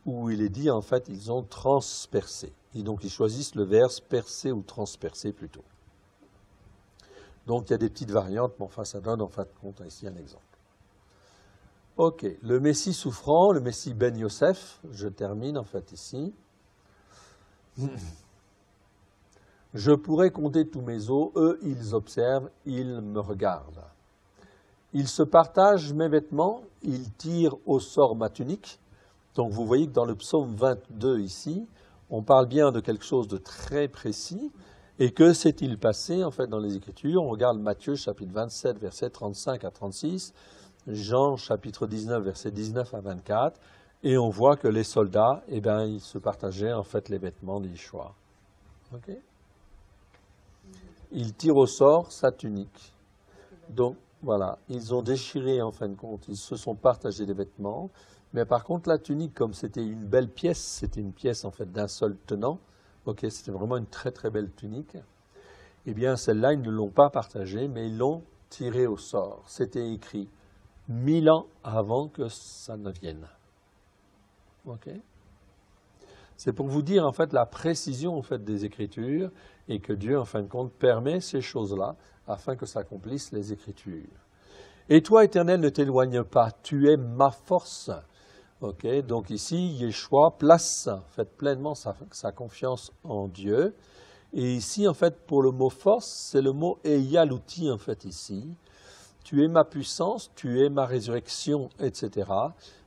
où il est dit, en fait, ils ont transpercé. Et donc, ils choisissent le verbe percer ou transpercer plutôt. Donc, il y a des petites variantes, mais enfin, ça donne en fin de compte ici un exemple. Ok, le Messie souffrant, le Messie Ben Yosef, je termine en fait ici. Je pourrais compter tous mes os, eux ils observent, ils me regardent. Ils se partagent mes vêtements, ils tirent au sort ma tunique. Donc vous voyez que dans le psaume 22 ici, on parle bien de quelque chose de très précis. Et que s'est-il passé en fait dans les Écritures? On regarde Matthieu chapitre 27, versets 35 à 36. Jean chapitre 19, versets 19 à 24, et on voit que les soldats, ils se partageaient en fait les vêtements d'Yeshua. Ils tirent au sort sa tunique. Donc voilà, ils ont déchiré en fin de compte, ils se sont partagés les vêtements, mais par contre la tunique, comme c'était une belle pièce, c'était une pièce en fait d'un seul tenant, c'était vraiment une très très belle tunique, celle-là ils ne l'ont pas partagée, mais ils l'ont tirée au sort. C'était écrit 1000 ans avant que ça ne vienne. C'est pour vous dire en fait la précision en fait des Écritures et que Dieu en fin de compte permet ces choses-là afin que s'accomplissent les Écritures. Et toi, Éternel, ne t'éloigne pas, tu es ma force. Donc ici, Yeshua place en fait pleinement sa confiance en Dieu. Et ici, en fait, pour le mot force, c'est le mot Eyalouti en fait ici. Tu es ma puissance, tu es ma résurrection, etc.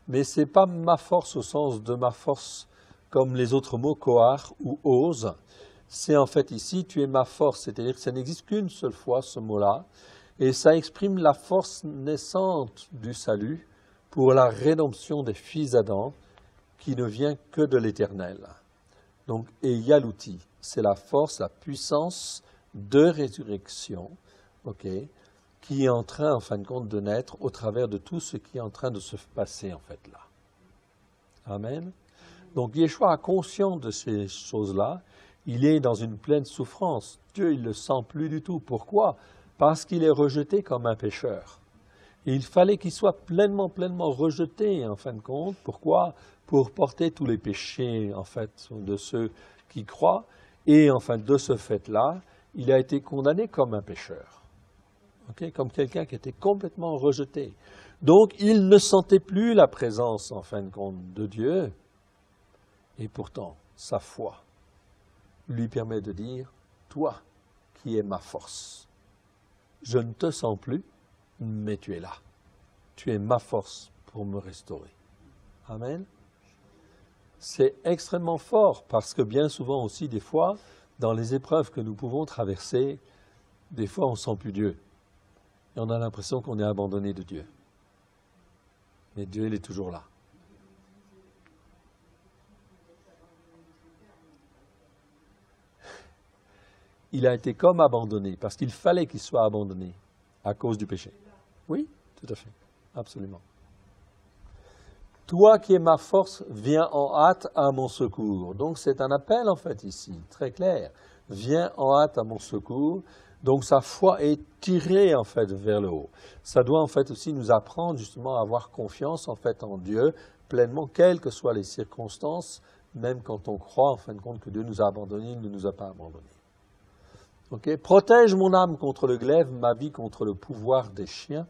Mais ce n'est pas ma force au sens de ma force comme les autres mots Kohar ou Oz. C'est en fait ici, tu es ma force, c'est-à-dire que ça n'existe qu'une seule fois ce mot-là. Et ça exprime la force naissante du salut pour la rédemption des fils d'Adam qui ne vient que de l'Éternel. Donc, Eyalouti, c'est la force, la puissance de résurrection, qui est en train, en fin de compte, de naître au travers de tout ce qui est en train de se passer, en fait, là. Amen. Donc, Yeshua a conscience de ces choses-là. Il est dans une pleine souffrance. Dieu, il ne le sent plus du tout. Pourquoi? Parce qu'il est rejeté comme un pécheur. Et il fallait qu'il soit pleinement rejeté, en fin de compte. Pourquoi? Pour porter tous les péchés, en fait, de ceux qui croient. Et, enfin, de ce fait-là, il a été condamné comme un pécheur. Comme quelqu'un qui était complètement rejeté. Donc, il ne sentait plus la présence, en fin de compte, de Dieu. Et pourtant, sa foi lui permet de dire, toi qui es ma force, je ne te sens plus, mais tu es là. Tu es ma force pour me restaurer. Amen. C'est extrêmement fort parce que bien souvent aussi, des fois, dans les épreuves que nous pouvons traverser, des fois on ne sent plus Dieu. Et on a l'impression qu'on est abandonné de Dieu. Mais Dieu, il est toujours là. Il a été comme abandonné, parce qu'il fallait qu'il soit abandonné à cause du péché. Oui, tout à fait, absolument. Toi qui es ma force, viens en hâte à mon secours. Donc c'est un appel en fait ici, très clair. Viens en hâte à mon secours. Donc sa foi est tirée en fait vers le haut. Ça doit en fait aussi nous apprendre justement à avoir confiance en fait en Dieu pleinement, quelles que soient les circonstances, même quand on croit en fin de compte que Dieu nous a abandonnés, il ne nous a pas abandonnés. Protège mon âme contre le glaive, ma vie contre le pouvoir des chiens.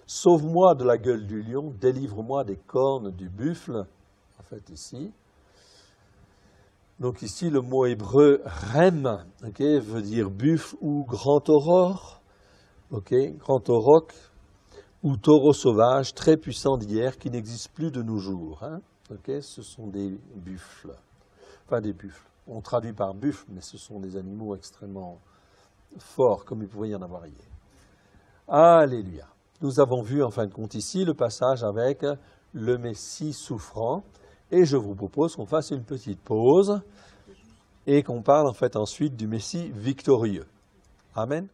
Sauve-moi de la gueule du lion, délivre-moi des cornes du buffle. En fait ici. Donc ici le mot hébreu rem, veut dire buffle ou grand aurore, grand auroch ou taureau sauvage très puissant d'hier qui n'existe plus de nos jours. Ok, ce sont des buffles. Enfin, des buffles. On traduit par buffle, mais ce sont des animaux extrêmement forts, comme il pouvait y en avoir hier. Alléluia. Nous avons vu en fin de compte ici le passage avec le Messie souffrant. Et je vous propose qu'on fasse une petite pause et qu'on parle en fait ensuite du Messie victorieux. Amen.